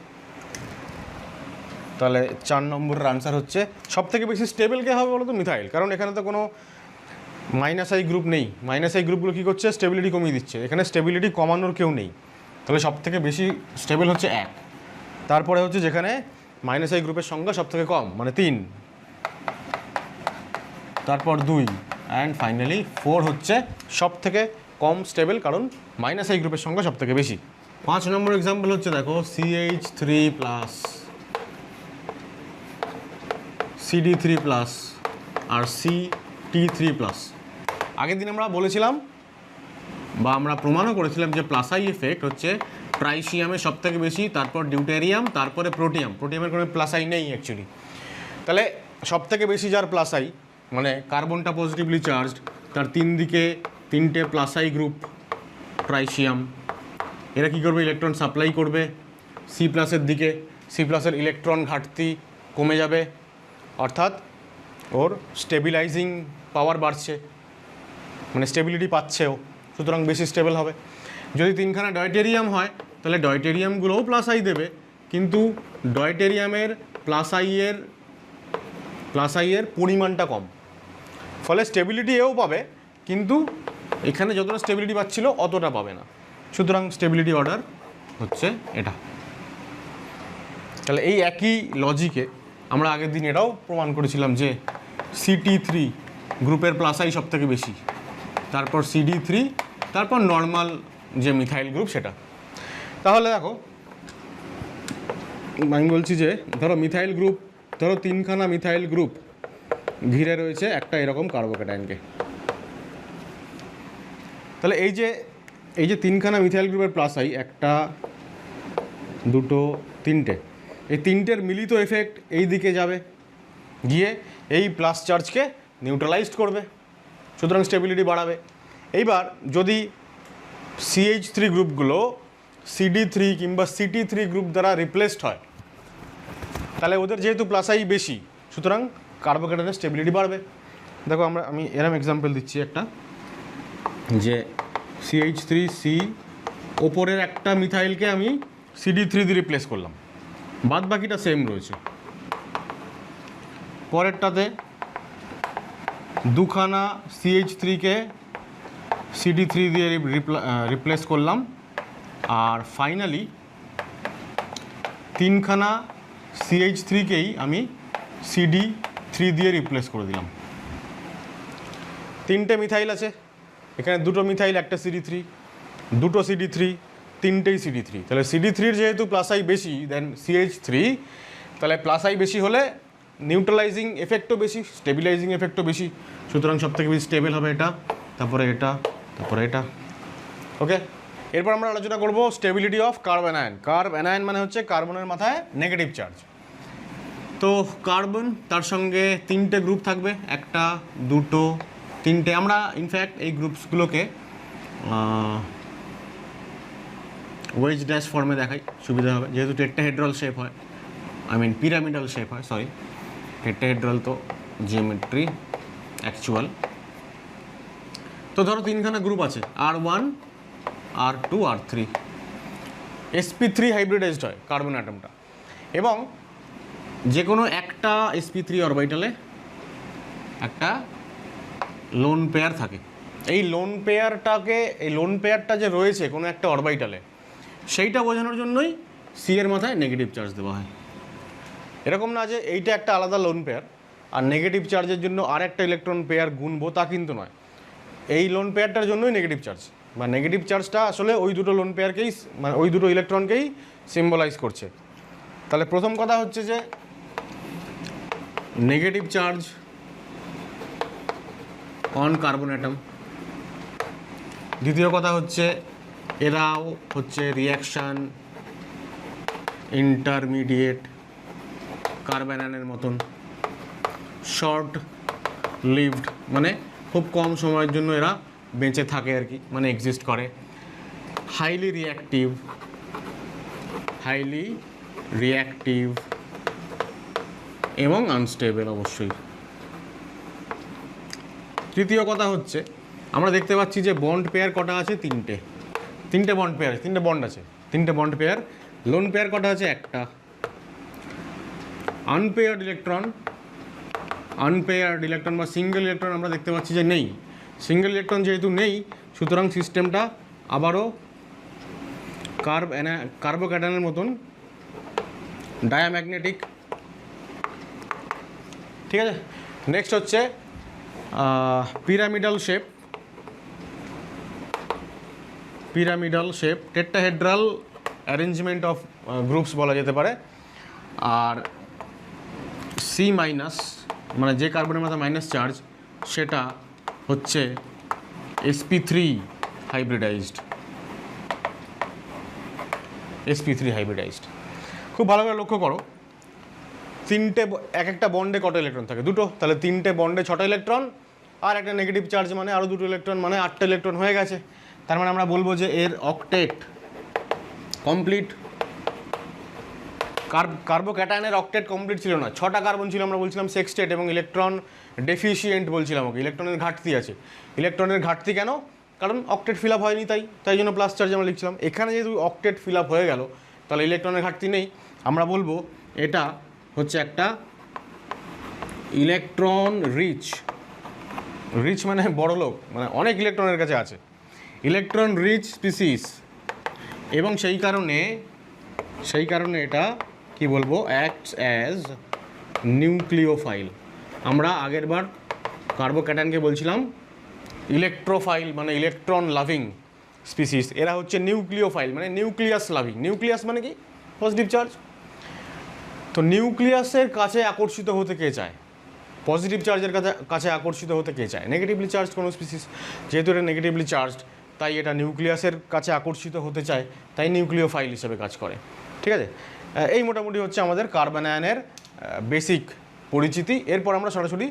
তাহলে 4 নম্বরের আনসার হচ্ছে সব থেকে বেশি স্টেবল কে হবে বলো তো? মিথাইল, কারণ এখানে তো কোনো -i গ্রুপ নেই। -i গ্রুপগুলো কী করছে? স্টেবিলিটি কমিয়ে দিচ্ছে। এখানে স্টেবিলিটি কমানোর কেউ নেই, তাহলে সব থেকে বেশি স্টেবল হচ্ছে 1। তারপরে হচ্ছে যেখানে -i গ্রুপের সংখ্যা সব থেকে কম, মানে 3, তারপর 2 অ্যান্ড ফাইনালি 4 হচ্ছে সব থেকে কম স্টেবল, কারণ -i গ্রুপের সংখ্যা সব থেকে বেশি। 5 নম্বর এক্সাম্পল হচ্ছে দেখো CH3+, CD3+ আর CT3+। আগের দিন আমরা বলেছিলাম বা আমরা প্রমাণও করেছিলাম যে +i এফেক্ট হচ্ছে ট্রাইসিয়ামের সব থেকে বেশি, তারপর ডিউটেরিয়াম, তারপরে প্রোটিয়াম। প্রোটিয়ামের কোনো +i নেই অ্যাকচুয়ালি। তাহলে সব থেকে বেশি যার +i, মানে কার্বনটা পজিটিভলি চার্জড, তার 3 দিকে 3টে +i গ্রুপ ট্রাইসিয়াম, এরা কী করবে? ইলেকট্রন সাপ্লাই করবে C+-এর দিকে। C+-এর ইলেকট্রন ঘাটতি কমে যাবে, অর্থাৎ ওর স্টেবিলাইজিং পাওয়ার বাড়ছে, মানে স্টেবিলিটি পাচ্ছেও, সুতরাং বেশি স্টেবল হবে। যদি 3খানা ডয়টেরিয়াম হয়, তাহলে ডয়টেরিয়ামগুলোও +i দেবে, কিন্তু ডয়টেরিয়ামের +i এর পরিমাণটা কম, ফলে স্টেবিলিটি এও পাবে, কিন্তু এখানে যতটা স্টেবিলিটি পাচ্ছিল অতটা পাবে না। সুতরাং স্টেবিলিটি অর্ডার হচ্ছে এটা। তাহলে এই একই লজিকে আমরা আগের দিন এটাও প্রমাণ করেছিলাম যে CT3 গ্রুপের +i সব থেকে বেশি, তারপর CD3, তারপর নর্মাল যে মিথাইল গ্রুপ সেটা। তাহলে দেখো আমি বলছি যে ধরো মিথাইল গ্রুপ, ধরো 3খানা মিথাইল গ্রুপ ঘিরে রয়েছে একটা এরকম কার্বোক্যাটায়নকে। তাহলে এই যে 3খানা মিথাইল গ্রুপের +i, 1 2 3টে, এই 3টের মিলিত এফেক্ট এই দিকে যাবে, গিয়ে এই প্লাস চার্জকে নিউট্রালাইজড করবে, সুতরাং স্টেবিলিটি বাড়াবে। এইবার যদি CH3 গ্রুপগুলো CD3 কিংবা CT3 গ্রুপ দ্বারা রিপ্লেসড হয়, তাহলে ওদের যেহেতু +i বেশি, সুতরাং কার্বোক্যাটায়নের স্টেবিলিটি বাড়বে। দেখো আমি এরম এক্সাম্পল দিচ্ছি একটা, যে CH3C ওপরের একটা মিথাইলকে আমি CD3 দিয়ে রিপ্লেস করলাম, বাদ বাকিটা সেম রয়েছে। পরেরটাতে 2খানা CH3কে CD3 দিয়ে রিপ্লেস করলাম, আর ফাইনালি 3খানা CH3কেই আমি CD3 দিয়ে রিপ্লেস করে দিলাম। 3টে মিথাইল আছে, এখানে 2টো মিথাইল, একটা CD3, 2টো CD3, 3টেই CD3। তাহলে CD3-র যেহেতু +i বেশি দেন CH3, তাহলে +i বেশি হলে নিউট্রালাইজিং এফেক্টও বেশি, স্টেবিলাইজিং এফেক্টও বেশি, সুতরাং সব থেকে বেশি স্টেবল হবে এটা, তারপরে এটা, তারপরে এটা। ওকে, এরপর আমরা আলোচনা করব stability of carbon ion. Carbon ion মানে হচ্ছে কার্বনের মাথায় নেগেটিভ চার্জ। তো কার্বন, তার সঙ্গে 3টে গ্রুপ থাকবে, 1 2 3টে। আমরা ইনফ্যাক্ট এই গ্রুপসগুলোকে ওয়েজ ড্যাশ ফর্মে দেখাই, সুবিধা হবে, যেহেতু টেট্রাহেড্রাল শেপ হয়, পিরামিডাল শেপ হয়, সরি টেট্রাহেড্রাল তো জিওমেট্রি অ্যাকচুয়াল। তো ধরো 3খানা গ্রুপ আছে, R1 R2 R3, sp3 hybridised হয় কার্বন অ্যাটমটা, এবং যে কোনো একটা sp3 অরবিটালে একটা লোন পেয়ার থাকে। এই লোন পেয়ারটা যে রয়েছে কোনো একটা অরবিটালে, সেইটা বোঝানোর জন্যই সি এর মাথায় নেগেটিভ চার্জ দেওয়া হয়। এরকম না যে এইটা একটা আলাদা লোন পেয়ার আর নেগেটিভ চার্জের জন্য আর একটা ইলেকট্রন পেয়ার গুনবো, তা কিন্তু নয়। এই লোন পেয়ারটার জন্যই নেগেটিভ চার্জ, বা নেগেটিভ চার্জটা আসলে ওই দুটো লোন পেয়ারকেই, মানে ওই দুটো ইলেকট্রনকেই সিম্বলাইজ করছে। তাহলে প্রথম কথা হচ্ছে যে negative charge on carbon atom. দ্বিতীয় কথা হচ্ছে এরাও হচ্ছে রিয়াকশান ইন্টারমিডিয়েট কার্বন আয়নের মতন, শর্ট লিভড, মানে খুব কম সময়ের জন্য এরা বেঁচে থাকে আর কি, মানে এক্সিস্ট করে। হাইলি রিঅ্যাক্টিভ এবং আনস্টেবল অবশ্যই। তৃতীয় কথা হচ্ছে আমরা দেখতে পাচ্ছি যে বন্ড পেয়ার কটা আছে? তিনটে বন্ড পেয়ার, তিনটে বন্ড পেয়ার। লোন পেয়ার কটা আছে? একটা। আনপেয়ার্ড ইলেকট্রন বা সিঙ্গেল ইলেকট্রন আমরা দেখতে পাচ্ছি যে নেই। সিঙ্গেল ইলেকট্রন যেহেতু নেই, সুতরাং সিস্টেমটা আবারও কার্বোক্যাটায়নের মতন ডায়াম্যাগনেটিক। ঠিক আছে, নেক্সট হচ্ছে pyramidal shape, tetrahedral arrangement of groups বলা যেতে পারে। আর সি মাইনাস মানে যে কার্বনের মাথা মাইনাস চার্জ, সেটা হচ্ছে sp3 হাইব্রিডাইজড। খুব ভালো করে লক্ষ্য করো, এক একটা বন্ডে কত ইলেকট্রন থাকে? দুটো। তাহলে তিনটে বন্ডে 6টা ইলেকট্রন, আর একটা নেগেটিভ চার্জ মানে আরও 2টো ইলেকট্রন, মানে 8টা ইলেকট্রন হয়ে গেছে। তার মানে আমরা বলবো যে এর অক্টেট কমপ্লিট। কার্বোক্যাটায়নের অক্টেট কমপ্লিট ছিল না, 6টা কার্বন ছিল, আমরা বলছিলাম সেক্সটেট এবং ইলেকট্রন ডেফিসিয়েন্ট বলছিলাম ওকে, ইলেকট্রনের ঘাটতি আছে। ইলেকট্রনের ঘাটতি কেন? কারণ অক্টেট ফিল আপ হয়নি, তাই জন্য প্লাস চার্জ আমরা লিখছিলাম। এখানে যেহেতু অক্টেট ফিল আপ হয়ে গেল, তাহলে ইলেকট্রনের ঘাটতি নেই। আমরা বলবো এটা হচ্ছে একটা ইলেকট্রন রিচ মানে বড় লোক, মানে অনেক ইলেকট্রনের কাছে আছে, ইলেকট্রন রিচ স্পিসিস। এবং সেই কারণে এটা কি বলবো, অ্যাক্টস অ্যাজ নিউক্লিওফাইল। আমরা আগের বার কার্বোক্যাটায়নকে বলছিলাম ইলেকট্রোফাইল, মানে ইলেকট্রন লাভিং স্পিসিস। এরা হচ্ছে নিউক্লিওফাইল, মানে নিউক্লিয়াস লাভিং। নিউক্লিয়াস মানে কি? Positive charge. তো নিউক্লিয়াসের কাছে আকর্ষিত হতে কে চায়? পজিটিভ চার্জের কাছে আকর্ষিত হতে কে চায়? নেগেটিভলি চার্জ কোনো স্পিসিস। যেহেতু এটা নেগেটিভলি চার্জড, তাই এটা নিউক্লিয়াসের কাছে আকর্ষিত হতে চায়, তাই নিউক্লিওফাইল হিসেবে কাজ করে। ঠিক আছে, এই মোটামুটি হচ্ছে আমাদের কার্বন আয়নের বেসিক পরিচিতি। এরপর আমরা সরাসরি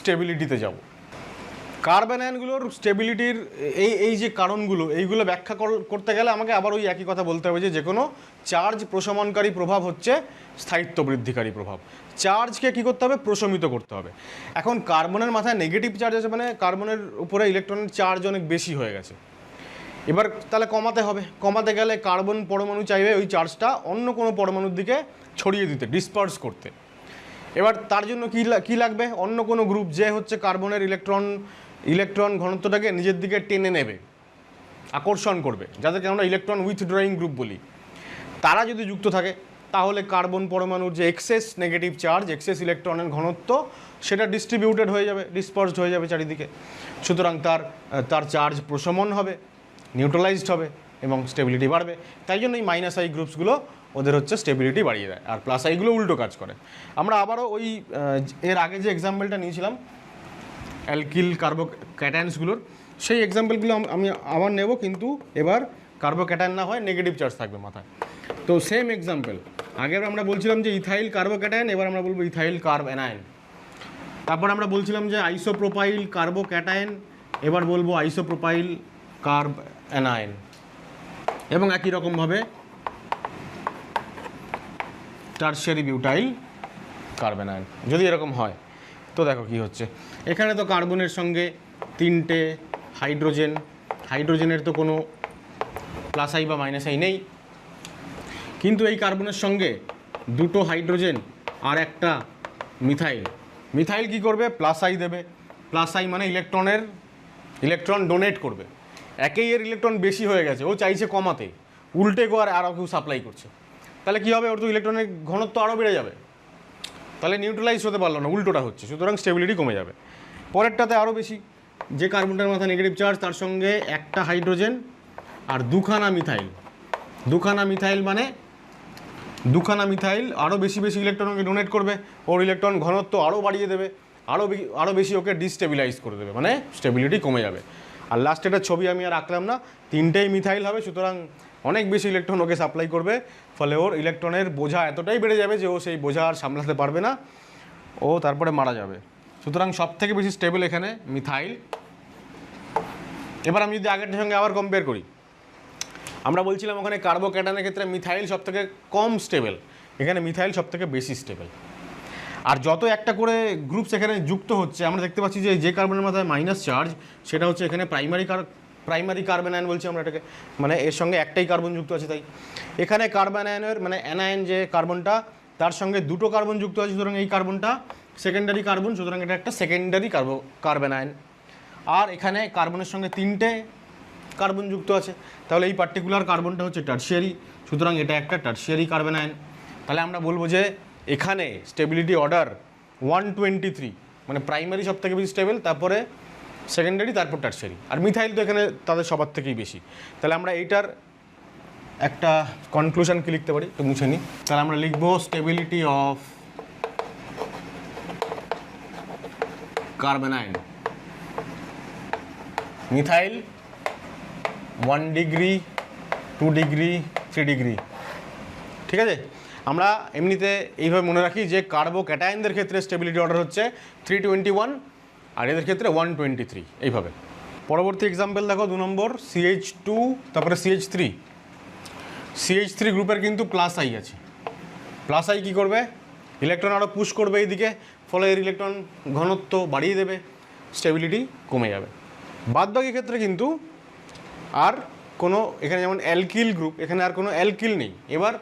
স্টেবিলিটিতে যাব। কার্বন আয়নগুলোর স্টেবিলিটির এই যে কারণগুলো, এইগুলো ব্যাখ্যা করতে গেলে আমাকে আবার ওই একই কথা বলতে হবে যে কোনো চার্জ প্রশমনকারী প্রভাব হচ্ছে স্থায়িত্ব বৃদ্ধিকারী প্রভাব। চার্জকে কী করতে হবে? প্রশমিত করতে হবে। এখন কার্বনের মাথায় নেগেটিভ চার্জ আছে, মানে কার্বনের উপরে ইলেকট্রনের চার্জ অনেক বেশি হয়ে গেছে। এবার তাহলে কমাতে গেলে কার্বন পরমাণু চাইবে ওই চার্জটা অন্য কোনো পরমাণুর দিকে ছড়িয়ে দিতে, ডিসপার্স করতে। এবার তার জন্য কী লাগবে? অন্য কোনো গ্রুপ যে হচ্ছে কার্বনের ইলেকট্রন ঘনত্বটাকে নিজের দিকে টেনে নেবে, আকর্ষণ করবে, যাদেরকে আমরা ইলেকট্রন উইথড্রয়িং গ্রুপ বলি। তারা যদি যুক্ত থাকে, তাহলে কার্বন পরমাণুর যে এক্সেস নেগেটিভ চার্জ, এক্সেস ইলেকট্রনের ঘনত্ব, সেটা ডিস্ট্রিবিউটেড হয়ে যাবে, ডিসপার্সড হয়ে যাবে চারিদিকে। সুতরাং তার চার্জ প্রশমন হবে, নিউট্রালাইজড হবে এবং স্টেবিলিটি বাড়বে। তাই জন্য এই মাইনাস আই গ্রুপসগুলো ওদের হচ্ছে স্টেবিলিটি বাড়িয়ে দেয়, আর প্লাস আইগুলো উল্টো কাজ করে। আমরা আবারও ওই এর আগে যে এক্সাম্পলটা নিয়েছিলাম অ্যালকিল কার্বোক্যাটায়নসগুলোর, সেই এক্সাম্পলগুলো আমি আবার নেব, কিন্তু এবার কার্বোক্যাটায়ন না হয় নেগেটিভ চার্জ থাকবে মাথায়। তো সেম এক্সাম্পল, আগের আমরা বলছিলাম যে ইথাইল কার্বোক্যাটায়ন, এবার আমরা বলবো ইথাইল কার্ব অ্যানায়ন। তারপর আমরা বলছিলাম যে আইসোপ্রোপাইল কার্বোক্যাটায়ন, এবার বলবো আইসোপ্রোপাইল কার্ব অ্যানায়ন। এবং একই রকমভাবে টারশিয়ারি বিউটাইল কার্ব অ্যানায়ন। যদি এরকম হয় তো দেখো কি হচ্ছে। এখানে তো কার্বনের সঙ্গে 3টে হাইড্রোজেনের তো কোনো প্লাস আই বা মাইনাস আই নেই, কিন্তু এই কার্বনের সঙ্গে 2টো হাইড্রোজেন আর একটা মিথাইল কি করবে? প্লাস আই দেবে। প্লাস আই মানে ইলেকট্রন ডোনেট করবে। একেই এর ইলেকট্রন বেশি হয়ে গেছে, ও চাইছে কমাতে, উল্টে গো আর কেউ সাপ্লাই করছে। তাহলে কী হবে? ওর তো ইলেকট্রনের ঘনত্ব আরও বেড়ে যাবে, তাহলে নিউট্রালাইজ হতে পারলো না, উল্টোটা হচ্ছে। সুতরাং স্টেবিলিটি কমে যাবে। পরেরটাতে আরও বেশি, যে কার্বনটার মাথা নেগেটিভ চার্জ, তার সঙ্গে একটা হাইড্রোজেন আর দুখানা মিথাইল আরও বেশি ইলেকট্রনকে ডোনেট করবে, ওর ইলেকট্রন ঘনত্ব আরও বাড়িয়ে দেবে, আরও বেশি ওকে ডিস্টেবিলাইজ করে দেবে, মানে স্টেবিলিটি কমে যাবে। আর লাস্ট একটা ছবি আমি আর আঁকলাম না, 3টেই মিথাইল হবে, সুতরাং অনেক বেশি ইলেকট্রন ওকে সাপ্লাই করবে, ফলে ওর ইলেকট্রনের বোঝা এতটাই বেড়ে যাবে যে ও সেই বোঝা আর সামলাতে পারবে না, ও তারপরে মারা যাবে। সুতরাং সব থেকে বেশি স্টেবল এখানে মিথাইল, এবার আমি যদি আগেরটার সঙ্গে আবার কম্পেয়ার করি, আমরা বলছিলাম ওখানে কার্বোক্যাটায়নের ক্ষেত্রে মিথাইল সবথেকে কম স্টেবল, এখানে মিথাইল সবথেকে বেশি স্টেবল। আর যত একটা করে গ্রুপ সেখানে যুক্ত হচ্ছে আমরা দেখতে পাচ্ছি যে যে কার্বনের মাথায় মাইনাস চার্জ সেটা হচ্ছে এখানে প্রাইমারি কার্বন আয়ন বলছি আমরা এটাকে, মানে এর সঙ্গে একটাই কার্বন যুক্ত আছে। তাই এখানে কার্বন আয়নের মানে অ্যানায়ন যে কার্বনটা তার সঙ্গে দুটো কার্বন যুক্ত আছে, সুতরাং এই কার্বনটা সেকেন্ডারি কার্বন, সুতরাং এটা একটা সেকেন্ডারি কার্বন আয়ন। আর এখানে কার্বনের সঙ্গে তিনটে কার্বন যুক্ত আছে, তাহলে এই পার্টিকুলার কার্বনটা হচ্ছে টারশিয়ারি, সুতরাং এটা একটা টারশিয়ারি কার্বন আয়ন। তাহলে আমরা বলবো যে এখানে স্টেবিলিটি অর্ডার 123, মানে প্রাইমারি সব থেকে বেশি স্টেবল, তারপরে সেকেন্ডারি, তারপর টারশিয়ারি। আর মিথাইল তো এখানে তাদের সবার থেকেই বেশি। তাহলে আমরা এইটার একটা কনক্লুশন কি লিখতে পারি, একটু মুছে নিই। তাহলে আমরা লিখবো stability of carbon ion methyl 1 degree, 2 degree, 3 degree. ঠিক আছে, আমরা এমনিতে এইভাবে মনে রাখি যে কার্বোক্যাটায়নদের ক্ষেত্রে স্টেবিলিটি অর্ডার হচ্ছে 321 আর এদের ক্ষেত্রে 123, এইভাবে। পরবর্তী এক্সাম্পল দেখো 2 নম্বর, CH2 তারপরে CH3 গ্রুপের কিন্তু প্লাস আই আছে। প্লাস আই কী করবে, ইলেকট্রন আরও পুশ করবে এইদিকে, ফলে এর ইলেকট্রন ঘনত্ব বাড়িয়ে দেবে, স্টেবিলিটি কমে যাবে। বাদবাকি ক্ষেত্রে কিন্তু আর কোনো, এখানে যেমন অ্যালকিল গ্রুপ, এখানে আর কোনো অ্যালকিল নেই। এবার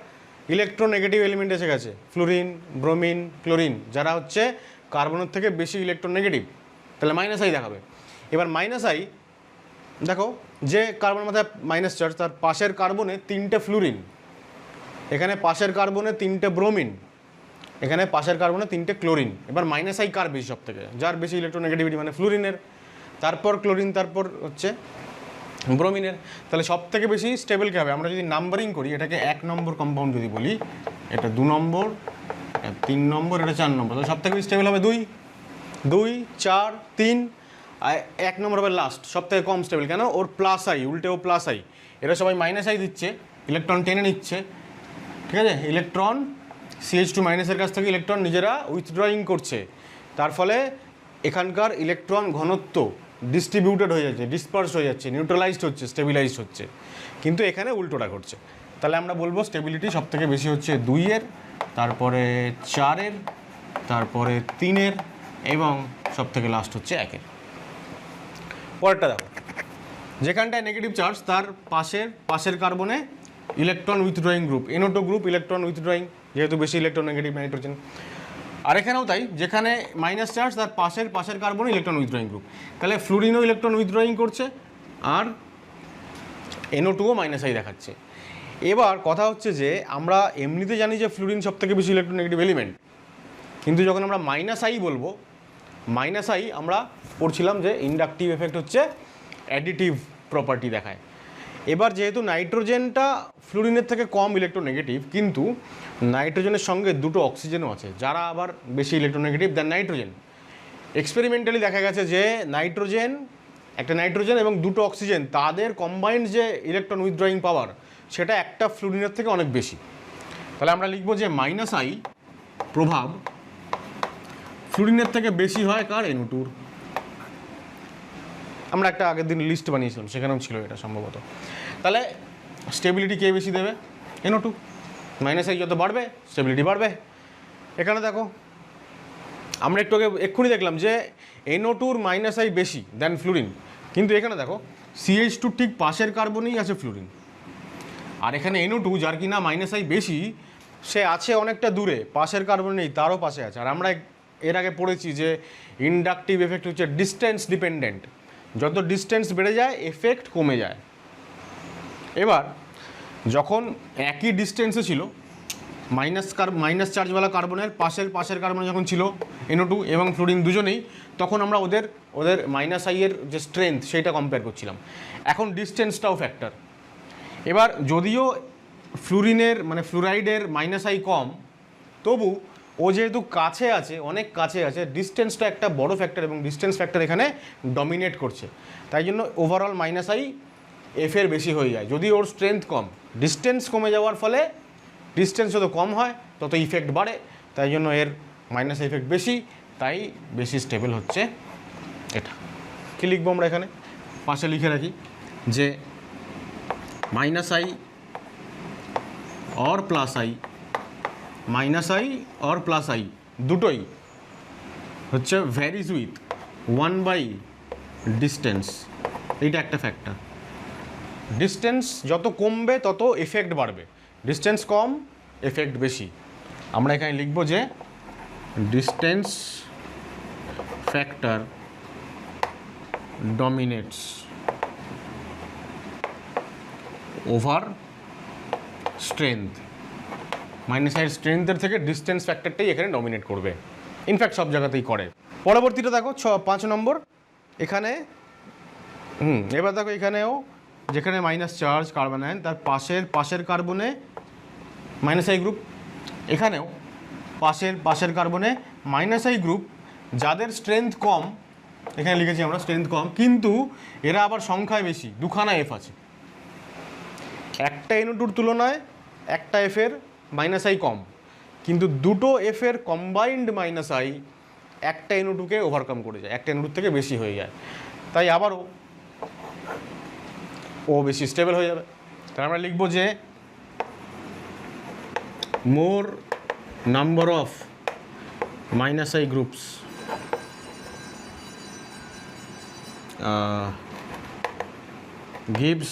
ইলেকট্রোনেগেটিভ এলিমেন্ট এসে গেছে, ফ্লুরিন, ব্রোমিন, ক্লোরিন, যারা হচ্ছে কার্বনের থেকে বেশি ইলেকট্রোনেগেটিভ, তাহলে মাইনাস আই দেখাবে। এবার মাইনাস আই দেখো, যে কার্বনের মাথায় মাইনাস চার্জ তার পাশের কার্বনে 3টে ফ্লুরিন, এখানে পাশের কার্বনে 3টে ব্রোমিন, এখানে পাশের কার্বনে 3টে ক্লোরিন। এবার মাইনাস আই কার বেশি সব থেকে, যার বেশি ইলেকট্রোনেগেটিভিটি, মানে ফ্লুরিনের, তারপর ক্লোরিন, তারপর হচ্ছে ব্রোমিনের। তাহলে সব থেকে বেশি স্টেবল কী হবে, আমরা যদি নাম্বারিং করি, এটাকে 1 নম্বর কম্পাউন্ড যদি বলি, এটা 2 নম্বর, এটা 3 নম্বর, এটা 4 নম্বর, তাহলে সব থেকে বেশি স্টেবল হবে 2, 2, 4, 3, আর 1 নম্বর হবে লাস্ট, সব থেকে কম স্টেবল। কেন, ওর প্লাস আই, উল্টেও প্লাস আই, এরা সবাই মাইনাস আই দিচ্ছে, ইলেকট্রন টেনে নিচ্ছে। ঠিক আছে, ইলেকট্রন CH2 মাইনাসের কাছ থেকে ইলেকট্রন নিজেরা উইথড্রয়িং করছে, তার ফলে এখানকার ইলেকট্রন ঘনত্ব ডিস্ট্রিবিউটেড হয়ে যাচ্ছে, ডিসপার্স হয়ে যাচ্ছে, নিউট্রালাইজড হচ্ছে, স্টেবিলাইজড হচ্ছে, কিন্তু এখানে উল্টোটা ঘটছে। তাহলে আমরা বলবো স্টেবিলিটি সব থেকে বেশি হচ্ছে 2-এর, তারপরে 4-এর, তারপরে 3-এর, এবং সব থেকে লাস্ট হচ্ছে 1-এর। পরেরটা দেখো, যেখানটায় নেগেটিভ চার্জ তার পাশের কার্বনে electron withdrawing group, NO2 group, electron withdrawing, যেহেতু বেশি ইলেকট্রোনেগেটিভ নাইট্রোজেন। আর এখানেও তাই, যেখানে মাইনাস চার্জ তার পাশের কার্বনে ইলেকট্রন উইথড্রয়িং গ্রুপ, তাহলে ফ্লুরিনও ইলেকট্রন উইথড্রয়িং করছে আর NO2ও মাইনাস আই দেখাচ্ছে। এবার কথা হচ্ছে যে আমরা এমনিতে জানি যে ফ্লুরিন সব থেকে বেশি ইলেকট্রোনেগেটিভ এলিমেন্ট, কিন্তু যখন আমরা মাইনাস আই বলবো, মাইনাস আই আমরা পড়ছিলাম যে ইন্ডাকটিভ এফেক্ট হচ্ছে অ্যাডিটিভ প্রপার্টি দেখায়। এবার যেহেতু নাইট্রোজেনটা ফ্লুরিনের থেকে কম ইলেকট্রোনেগেটিভ, কিন্তু নাইট্রোজেনের সঙ্গে দুটো অক্সিজেনও আছে যারা আবার বেশি ইলেকট্রোনেগেটিভ দ্যান নাইট্রোজেন। এক্সপেরিমেন্টালি দেখা গেছে যে একটা নাইট্রোজেন এবং দুটো অক্সিজেন, তাদের কম্বাইন্ড যে ইলেকট্রন উইথড্রয়িং পাওয়ার সেটা একটা ফ্লুরিনের থেকে অনেক বেশি। তাহলে আমরা লিখবো যে মাইনাস আই প্রভাব ফ্লুরিনের থেকে বেশি হয় কার, NO2-র। আমরা একটা আগের দিন লিস্ট বানিয়েছিলাম, সেখানেও ছিল এটা সম্ভবত। তাহলে স্টেবিলিটি কে বেশি দেবে, NO2। মাইনাস আই যত বাড়বে স্টেবিলিটি বাড়বে। এখানে দেখো, আমরা এক্ষুনি দেখলাম যে NO2-র মাইনাস আই বেশি দেন ফ্লুরিন, কিন্তু এখানে দেখো CH2 ঠিক পাশের কার্বনেই আছে ফ্লুরিন, আর এখানে NO2 যার কিনা মাইনাস আই বেশি, সে আছে অনেকটা দূরে, পাশের কার্বন নেই, তারও পাশে আছে। আর আমরা এর আগে পড়েছি যে ইন্ডাকটিভ এফেক্ট হচ্ছে ডিস্টেন্স ডিপেন্ডেন্ট, যত ডিস্টেন্স বেড়ে যায় এফেক্ট কমে যায়। এবার যখন একই ডিস্টেন্সে ছিল মাইনাস চার্জওয়ালা কার্বনের পাশের কার্বনে যখন ছিল NO2 এবং ফ্লুরিন দুজনেই, তখন আমরা ওদের মাইনাস আইয়ের যে স্ট্রেংথ সেইটা কম্পেয়ার করছিলাম। এখন ডিস্টেন্সটাও ফ্যাক্টর। এবার যদিও ফ্লুরিনের মানে ফ্লুরাইডের মাইনাস আই কম, তবু ও যেহেতু কাছে আছে, অনেক কাছে আছে, ডিস্টেন্সটা একটা বড় ফ্যাক্টর, এবং ডিস্টেন্স ফ্যাক্টর এখানে ডমিনেট করছে। তাই জন্য ওভারঅল মাইনাস আই এফের বেশি হয়ে যায়, যদি ওর স্ট্রেংথ কম। ডিস্টেন্স কমে যাওয়ার ফলে, ডিস্টেন্স যত কম হয় তত ইফেক্ট বাড়ে, তাই জন্য এর মাইনাস ইফেক্ট বেশি, তাই বেশি স্টেবল হচ্ছে এটা। কী লিখবো আমরা এখানে, পাশে লিখে রাখি যে minus I or plus I, minus I or plus I দুটোই হচ্ছে ভ্যারিজ উইথ 1/, ডিস্টেন্স। এইটা একটা ফ্যাক্টর। ডিস্টেন্স যত কমবে তত এফেক্ট বাড়বে, ডিস্টেন্স কম এফেক্ট বেশি। আমরা এখানে লিখব যে distance factor dominates over strength. Minus আইয়ের স্ট্রেংথের থেকে ডিস্টেন্স ফ্যাক্টরটাই এখানে ডমিনেট করবে, ইনফ্যাক্ট সব জায়গাতেই করে। পরবর্তীটা দেখো 5 নম্বর। এখানে এবার দেখো এখানেও যেখানে মাইনাস চার্জ কার্বন আয়ন তার পাশের কার্বনে মাইনাস আই গ্রুপ, এখানেও পাশের কার্বনে মাইনাস আই গ্রুপ যাদের স্ট্রেংথ কম, এখানে লিখেছি আমরা স্ট্রেংথ কম, কিন্তু এরা আবার সংখ্যায় বেশি, দুখানা এফ আছে। একটা NO2-র তুলনায় একটা এফের মাইনাস আই কম, কিন্তু দুটো এফের কম্বাইন্ড মাইনাস আই একটা NO2-কে ওভারকাম করে যায়, একটা NO2 থেকে বেশি হয়ে যায়, তাই আবারও ও বেশি স্টেবল হয়ে যাবে। তাহলে আমরা লিখব যে more number of minus I groups gives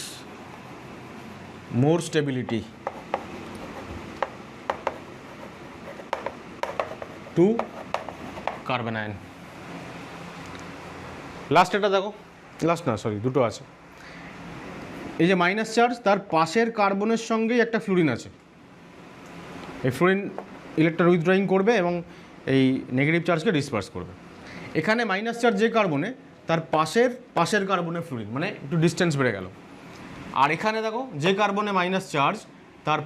more stability to carbon ion। Last এটা দেখো, লাস্ট না সরি দুটো আছে। এই যে মাইনাস চার্জ তার পাশের কার্বনের সঙ্গেই একটা ফ্লুরিন আছে, এই ফ্লুরিন ইলেকট্রন উইথড্রয়িং করবে এবং এই নেগেটিভ চার্জকে ডিসপার্স করবে। এখানে মাইনাস চার্জ যে কার্বনে তার পাশের কার্বনে ফ্লুরিন, মানে একটু ডিস্টেন্স বেড়ে গেল। আর এখানে দেখো যে কার্বনে মাইনাস চার্জ তার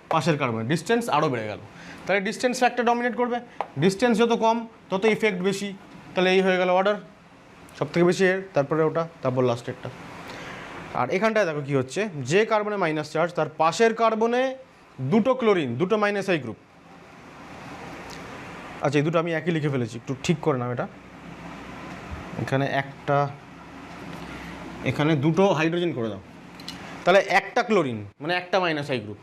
পাশের কার্বনে ডিস্টেন্স আরও বেড়ে গেল, তাহলে ডিস্টেন্স ফ্যাক্টর ডমিনেট করবে। ডিস্টেন্স যত কম তত ইফেক্ট বেশি, তাহলে এই হয়ে গেল অর্ডার, সব থেকে বেশি এর, তারপরে ওটা, তারপর লাস্টেরটা। আর এখানটায় দেখো কী হচ্ছে, যে কার্বনে মাইনাস চার্জ তার পাশের কার্বনে দুটো ক্লোরিন, দুটো মাইনাস আই গ্রুপ। আচ্ছা এই দুটো আমি একই লিখে ফেলেছি, একটু ঠিক করে নাও এটা। এখানে একটা, এখানে দুটো হাইড্রোজেন করে দাও, তাহলে একটা ক্লোরিন মানে একটা মাইনাস আই গ্রুপ।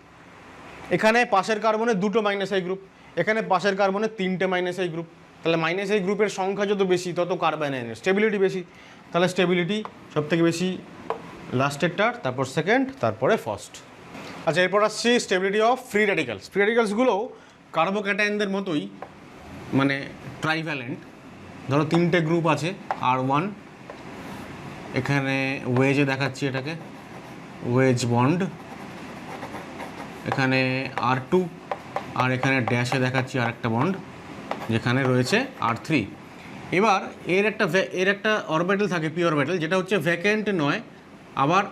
এখানে পাশের কার্বনে দুটো মাইনাস আই গ্রুপ, এখানে পাশের কার্বনে 3টে মাইনাস আই গ্রুপ। তাহলে মাইনাস আই গ্রুপের সংখ্যা যত বেশি তত কার্বন আয়নের স্টেবিলিটি বেশি, তাহলে স্টেবিলিটি সব থেকে বেশি লাস্টেরটার, তারপর সেকেন্ড, তারপরে ফার্স্ট। আচ্ছা এরপর আসছি stability of free radicals. Free র্যাডিক্যালসগুলোও কার্বোক্যাটায়নদের মতোই মানে ট্রাইভ্যালেন্ট। ধরো 3টে গ্রুপ আছে R1, এখানে ওয়েজে দেখাচ্ছি এটাকে ওয়েজ বন্ড, এখানে R2, আর এখানে ড্যাশে দেখাচ্ছি আর একটা বন্ড যেখানে রয়েছে R3। এবার এর একটা অরবিটাল থাকে পি অরবিটাল, যেটা হচ্ছে ভ্যাকেন্ট নয়, আবার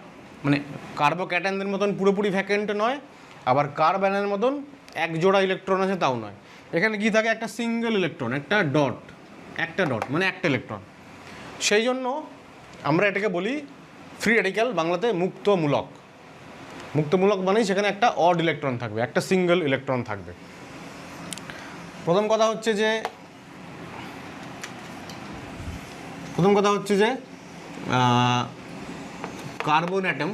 মানে কার্বোক্যাটায়নদের মতন পুরোপুরি ভ্যাকেন্ট নয়, আবার কার্বনের মতন এক জোড়া ইলেকট্রন আছে তাও নয়। এখানে কি থাকে, একটা সিঙ্গেল ইলেকট্রন, একটা ডট মানে একটা ইলেকট্রন। সেই জন্য আমরা এটাকে বলি ফ্রি র্যাডিক্যাল, বাংলাতে মুক্তমূলক। মুক্তমূলক মানেই সেখানে একটা অড ইলেকট্রন থাকবে, একটা সিঙ্গেল ইলেকট্রন থাকবে। প্রথম কথা হচ্ছে যে carbon atom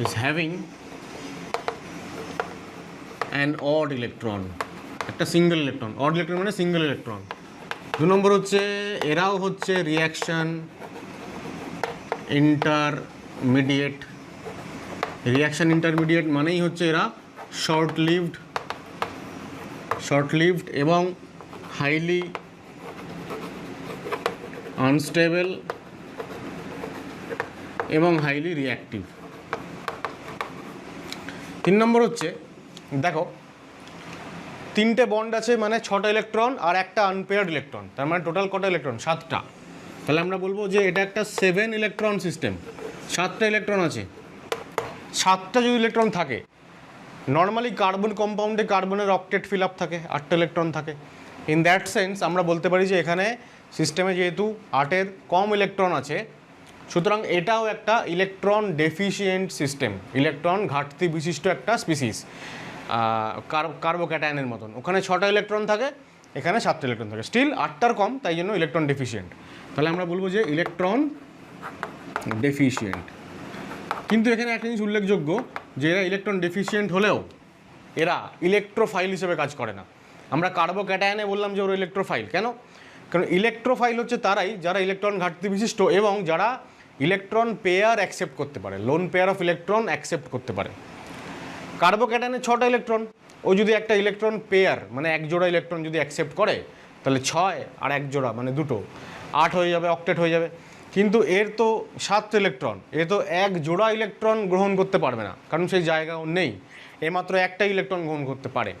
is having an odd electron, একটা সিঙ্গেল ইলেকট্রন। অড ইলেকট্রন মানে সিঙ্গেল ইলেকট্রন। 2 নম্বর হচ্ছে এরাও হচ্ছে রিয়াকশন ইন্টারমিডিয়েট মানেই হচ্ছে এরা শর্ট লিভড এবং হাইলি আনস্টেবল এবং হাইলি রিঅ্যাক্টিভ। 3 নম্বর হচ্ছে দেখো 3টে বন্ড আছে মানে 6টা ইলেকট্রন আর একটা আনপেয়ার্ড ইলেকট্রন, তার মানে টোটাল কটা ইলেকট্রন, 7টা। তাহলে আমরা বলবো যে এটা একটা 7 ইলেকট্রন সিস্টেম। 7টা ইলেকট্রন আছে, 7টা যদি ইলেকট্রন থাকে, নর্মালি কার্বন কম্পাউন্ডে কার্বনের অক্টেট ফিল আপ থাকে, 8টা ইলেকট্রন থাকে। ইন দ্যাট সেন্স আমরা বলতে পারি যে এখানে সিস্টেমে যেহেতু 8-এর কম ইলেকট্রন আছে, সুতরাং এটাও একটা ইলেকট্রন ডেফিসিয়েন্ট সিস্টেম, ইলেকট্রন ঘাটতি বিশিষ্ট একটা স্পিসিস, কার্বোক্যাটায়নের মতন। ওখানে 6টা ইলেকট্রন থাকে, এখানে 7টা ইলেকট্রন থাকে, স্টিল 8টার কম, তাই জন্য ইলেকট্রন ডেফিসিয়েন্ট। তাহলে আমরা বলবো যে ইলেকট্রন ডেফিশিয়েন্ট। কিন্তু এখানে একটা জিনিস উল্লেখযোগ্য যে এরা ইলেকট্রন ডেফিশিয়েন্ট হলেও এরা ইলেকট্রোফাইল হিসেবে কাজ করে না। আমরা কার্বোক্যাটায়নে বললাম যে ওরা ইলেকট্রোফাইল, কেন? কারণ ইলেকট্রোফাইল হচ্ছে তারাই যারা ইলেকট্রন ঘাটতি বিশিষ্ট এবং যারা ইলেকট্রন পেয়ার অ্যাকসেপ্ট করতে পারে, lone pair of electron accept করতে পারে। কার্বোক্যাটায়নে 6টা ইলেকট্রন, ও যদি একটা ইলেকট্রন পেয়ার মানে এক জোড়া ইলেকট্রন যদি অ্যাকসেপ্ট করে তাহলে 6 আর এক জোড়া মানে দুটো 8 হয়ে যাবে, অক্টেট হয়ে যাবে। কিন্তু এর তো 7 ইলেকট্রন, এ তো এক জোড়া ইলেকট্রন গ্রহণ করতে পারবে না, কারণ সেই জায়গাও নেই, এ মাত্র একটা ইলেকট্রন গ্রহণ করতে পারে।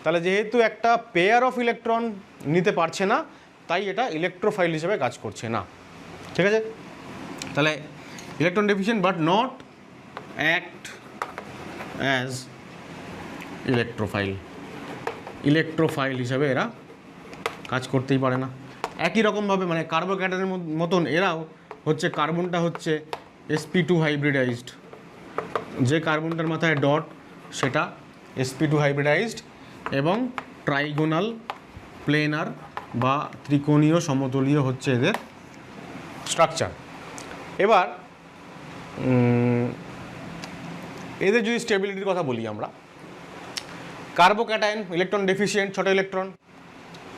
তাহলে যেহেতু একটা পেয়ার অফ ইলেকট্রন নিতে পারছে না, তাই এটা ইলেকট্রোফাইল হিসেবে কাজ করছে না। ঠিক আছে? তাহলে electron deficient but not act as electrophile, electrophile হিসাবে এরা কাজ করতেই পারে না। একই রকমভাবে মানে কার্বোক্যাটায়নের মতন এরাও হচ্ছে, কার্বনটা হচ্ছে sp2 হাইব্রিডাইজড, যে কার্বনটার মাথায় ডট সেটা sp2 হাইব্রিডাইজড এবং ট্রাইগোনাল, প্লেনার বা ত্রিকোণীয় সমতলীয় হচ্ছে এদের স্ট্রাকচার। এবার এদের যদি স্টেবিলিটির কথা বলি আমরা, কার্বোক্যাটায়ন ইলেকট্রন ডেফিশিয়েন্ট, 6টা ইলেকট্রন,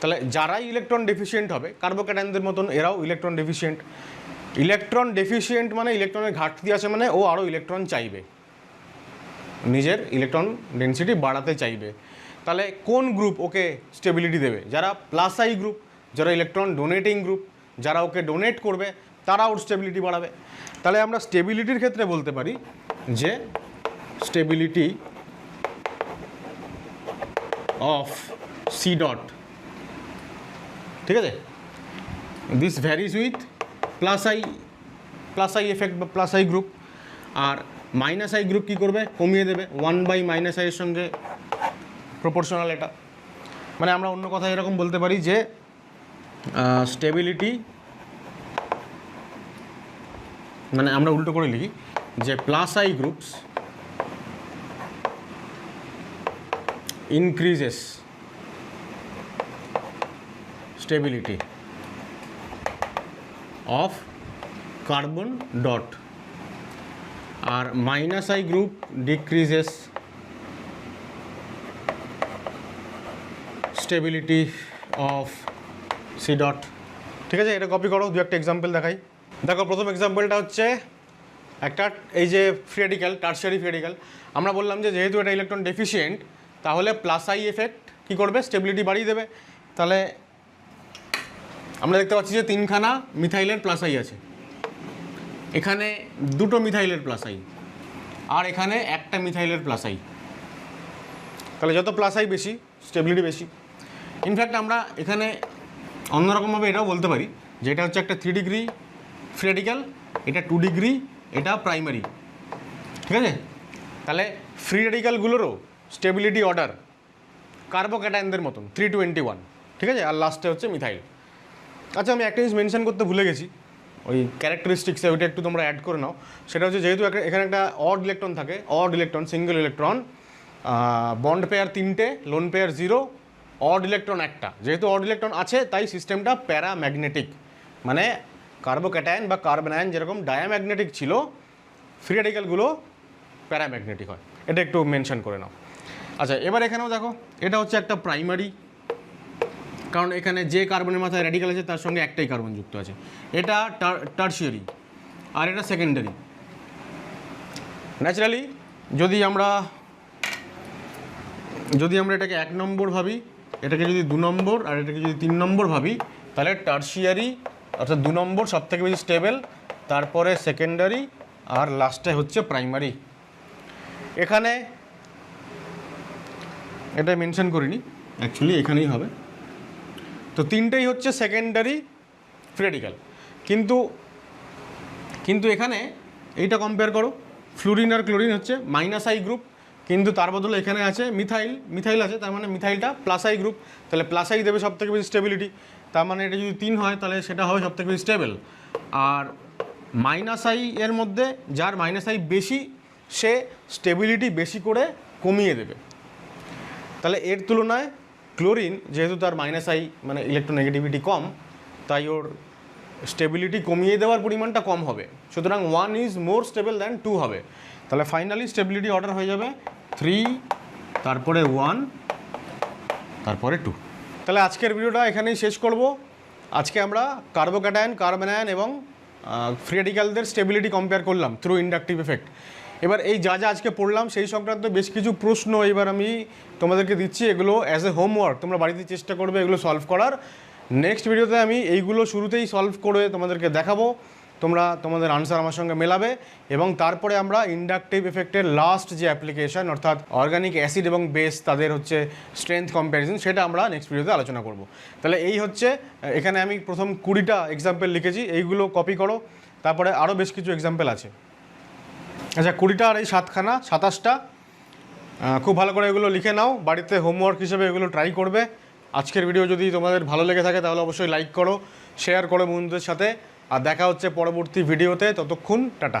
তাহলে যারাই ইলেকট্রন ডেফিশিয়েন্ট হবে কার্বোক্যাটায়নদের মতন এরাও ইলেকট্রন ডেফিশিয়েন্ট। ইলেকট্রন ডেফিশিয়েন্ট মানে ইলেকট্রনের ঘাটতি আছে, মানে ও আরও ইলেকট্রন চাইবে, নিজের ইলেকট্রন ডেনসিটি বাড়াতে চাইবে। তাহলে কোন গ্রুপ ওকে স্টেবিলিটি দেবে? যারা প্লাস আই গ্রুপ, যারা ইলেকট্রন ডোনেটিং গ্রুপ, যারা ওকে ডোনেট করবে তারা ওর স্টেবিলিটি বাড়াবে। তাহলে আমরা স্টেবিলিটির ক্ষেত্রে বলতে পারি যে স্টেবিলিটি অফ সি ডট, ঠিক আছে, this varies with plus I effect বা প্লাস আই গ্রুপ। আর মাইনাস আই গ্রুপ কী করবে? কমিয়ে দেবে, 1/-, এর সঙ্গে প্রপোর্শনাল এটা। মানে আমরা অন্য কথা এরকম বলতে পারি যে স্টেবিলিটি, মানে আমরা উল্টো করে লিখি যে plus I groups increases stability of carbon dot, আর minus I group decreases stability of C dot. ঠিক আছে? এটা কপি করো, দু একটা এক্সাম্পল দেখাই। দেখো প্রথম এক্সাম্পলটা হচ্ছে একটা, এই যে free radical, tertiary free radical, আমরা বললাম যে যেহেতু এটা ইলেকট্রন ডেফিশিয়েন্ট তাহলে প্লাস আই এফেক্ট কী করবে? স্টেবিলিটি বাড়িয়ে দেবে। তাহলে আমরা দেখতে পাচ্ছি যে 3খানা মিথাইলের প্লাস আই আছে, এখানে 2টো মিথাইলের প্লাস আই, আর এখানে একটা মিথাইলের প্লাস আই। তাহলে যত প্লাস আই বেশি স্টেবিলিটি বেশি। ইনফ্যাক্ট আমরা এখানে অন্যরকমভাবে এটাও বলতে পারি যে এটা হচ্ছে একটা 3 ডিগ্রি ফ্রি রেডিক্যাল, এটা 2 ডিগ্রি, এটা প্রাইমারি। ঠিক আছে? তাহলে ফ্রি রেডিক্যালগুলোরও স্টেবিলিটি অর্ডার কার্বোক্যাটায়নদের মতন 321। ঠিক আছে? আর লাস্টে হচ্ছে মিথাইল। আচ্ছা, আমি একটা জিনিস মেনশন করতে ভুলে গেছি, ওই ক্যারেক্টারিস্টিক্সে ওইটা একটু তোমরা অ্যাড করে নাও। সেটা হচ্ছে যেহেতু এখানে একটা অড ইলেকট্রন থাকে, odd electron, single electron, bond pair 3টে, লোন পেয়ার 0, অড ইলেকট্রন একটা, যেহেতু অড ইলেকট্রন আছে তাই সিস্টেমটা প্যারাম্যাগনেটিক। মানে কার্বোক্যাটায়ন বা কার্বন আয়ন যেরকম ডায়াম্যাগনেটিক ছিল, ফ্রি রেডিক্যালগুলো প্যারাম্যাগনেটিক হয়। এটা একটু মেনশন করে নাও। আচ্ছা, এবার এখানেও দেখো এটা হচ্ছে একটা প্রাইমারি, কারণ এখানে যে কার্বনের মাথায় রেডিক্যাল আছে তার সঙ্গে একটাই কার্বন যুক্ত আছে। এটা টারশিয়ারি আর এটা সেকেন্ডারি। ন্যাচারালি যদি আমরা এটাকে 1 নম্বর ভাবি, এটাকে যদি 2 নম্বর আর এটাকে যদি 3 নম্বর ভাবি, তাহলে টারশিয়ারি অর্থাৎ 2 নম্বর সব থেকে বেশি স্টেবল, তারপরে সেকেন্ডারি, আর লাস্টে হচ্ছে প্রাইমারি। এখানে এটা মেনশন করিনি, অ্যাকচুয়ালি এখানেই হবে। তো 3টেই হচ্ছে সেকেন্ডারি ফ্রি রেডিক্যাল। কিন্তু এখানে এইটা কম্পেয়ার করো, ফ্লুরিন আর ক্লোরিন হচ্ছে মাইনাস আই গ্রুপ, কিন্তু তার বদলে এখানে আছে মিথাইল আছে, তার মানে মিথাইলটা প্লাস আই গ্রুপ, তাহলে প্লাস আই দেবে সব থেকে বেশি স্টেবিলিটি। তার মানে এটা যদি 3 হয় তাহলে সেটা হবে সব থেকে বেশি স্টেবল। আর মাইনাস আই এর মধ্যে যার মাইনাস আই বেশি সে স্টেবিলিটি বেশি করে কমিয়ে দেবে। তাহলে এর তুলনায় ক্লোরিন যেহেতু তার মাইনাস আই মানে ইলেকট্রোনেগেটিভিটি কম, তাই ওর স্টেবিলিটি কমিয়ে দেওয়ার পরিমাণটা কম হবে, সুতরাং 1 ইজ মোর স্টেবল দ্যান 2 হবে। তাহলে ফাইনালি স্টেবিলিটি অর্ডার হয়ে যাবে 3, তারপরে 1, তারপরে 2। তাহলে আজকের ভিডিওটা এখানেই শেষ করব। আজকে আমরা কার্বোক্যাটায়ন, কার্বনায়ন এবং ফ্রি রেডিক্যালদের স্টেবিলিটি কম্পেয়ার করলাম থ্রু ইন্ডাকটিভ এফেক্ট। এবার এই যা যা আজকে পড়লাম সেই সংক্রান্ত বেশ কিছু প্রশ্ন এবার আমি তোমাদেরকে দিচ্ছি, এগুলো অ্যাজ এ হোমওয়ার্ক তোমরা বাড়িতে চেষ্টা করবে এগুলো সলভ করার। নেক্সট ভিডিওতে আমি এইগুলো শুরুতেই সলভ করে তোমাদেরকে দেখাবো, তোমরা তোমাদের আনসার আমার সঙ্গে মেলাবে এবং তারপরে আমরা ইন্ডাকটিভ এফেক্টের লাস্ট যে অ্যাপ্লিকেশন অর্থাৎ অর্গানিক অ্যাসিড এবং বেস তাদের হচ্ছে স্ট্রেংথ কম্প্যারিজন, সেটা আমরা নেক্সট ভিডিওতে আলোচনা করব। তাহলে এই হচ্ছে, এখানে আমি প্রথম 20টা এক্সাম্পল লিখেছি, এইগুলো কপি করো, তারপরে আরও বেশ কিছু এক্সাম্পল আছে। আচ্ছা 20টা আর এই 7খানা 27টা, খুব ভালো করে এগুলো লিখে নাও, বাড়িতে হোমওয়ার্ক হিসেবে এগুলো ট্রাই করবে। আজকের ভিডিও যদি তোমাদের ভালো লেগে থাকে তাহলে অবশ্যই লাইক করো, শেয়ার করো বন্ধুদের সাথে, আর দেখা হচ্ছে পরবর্তী ভিডিওতে। ততক্ষণ টাটা।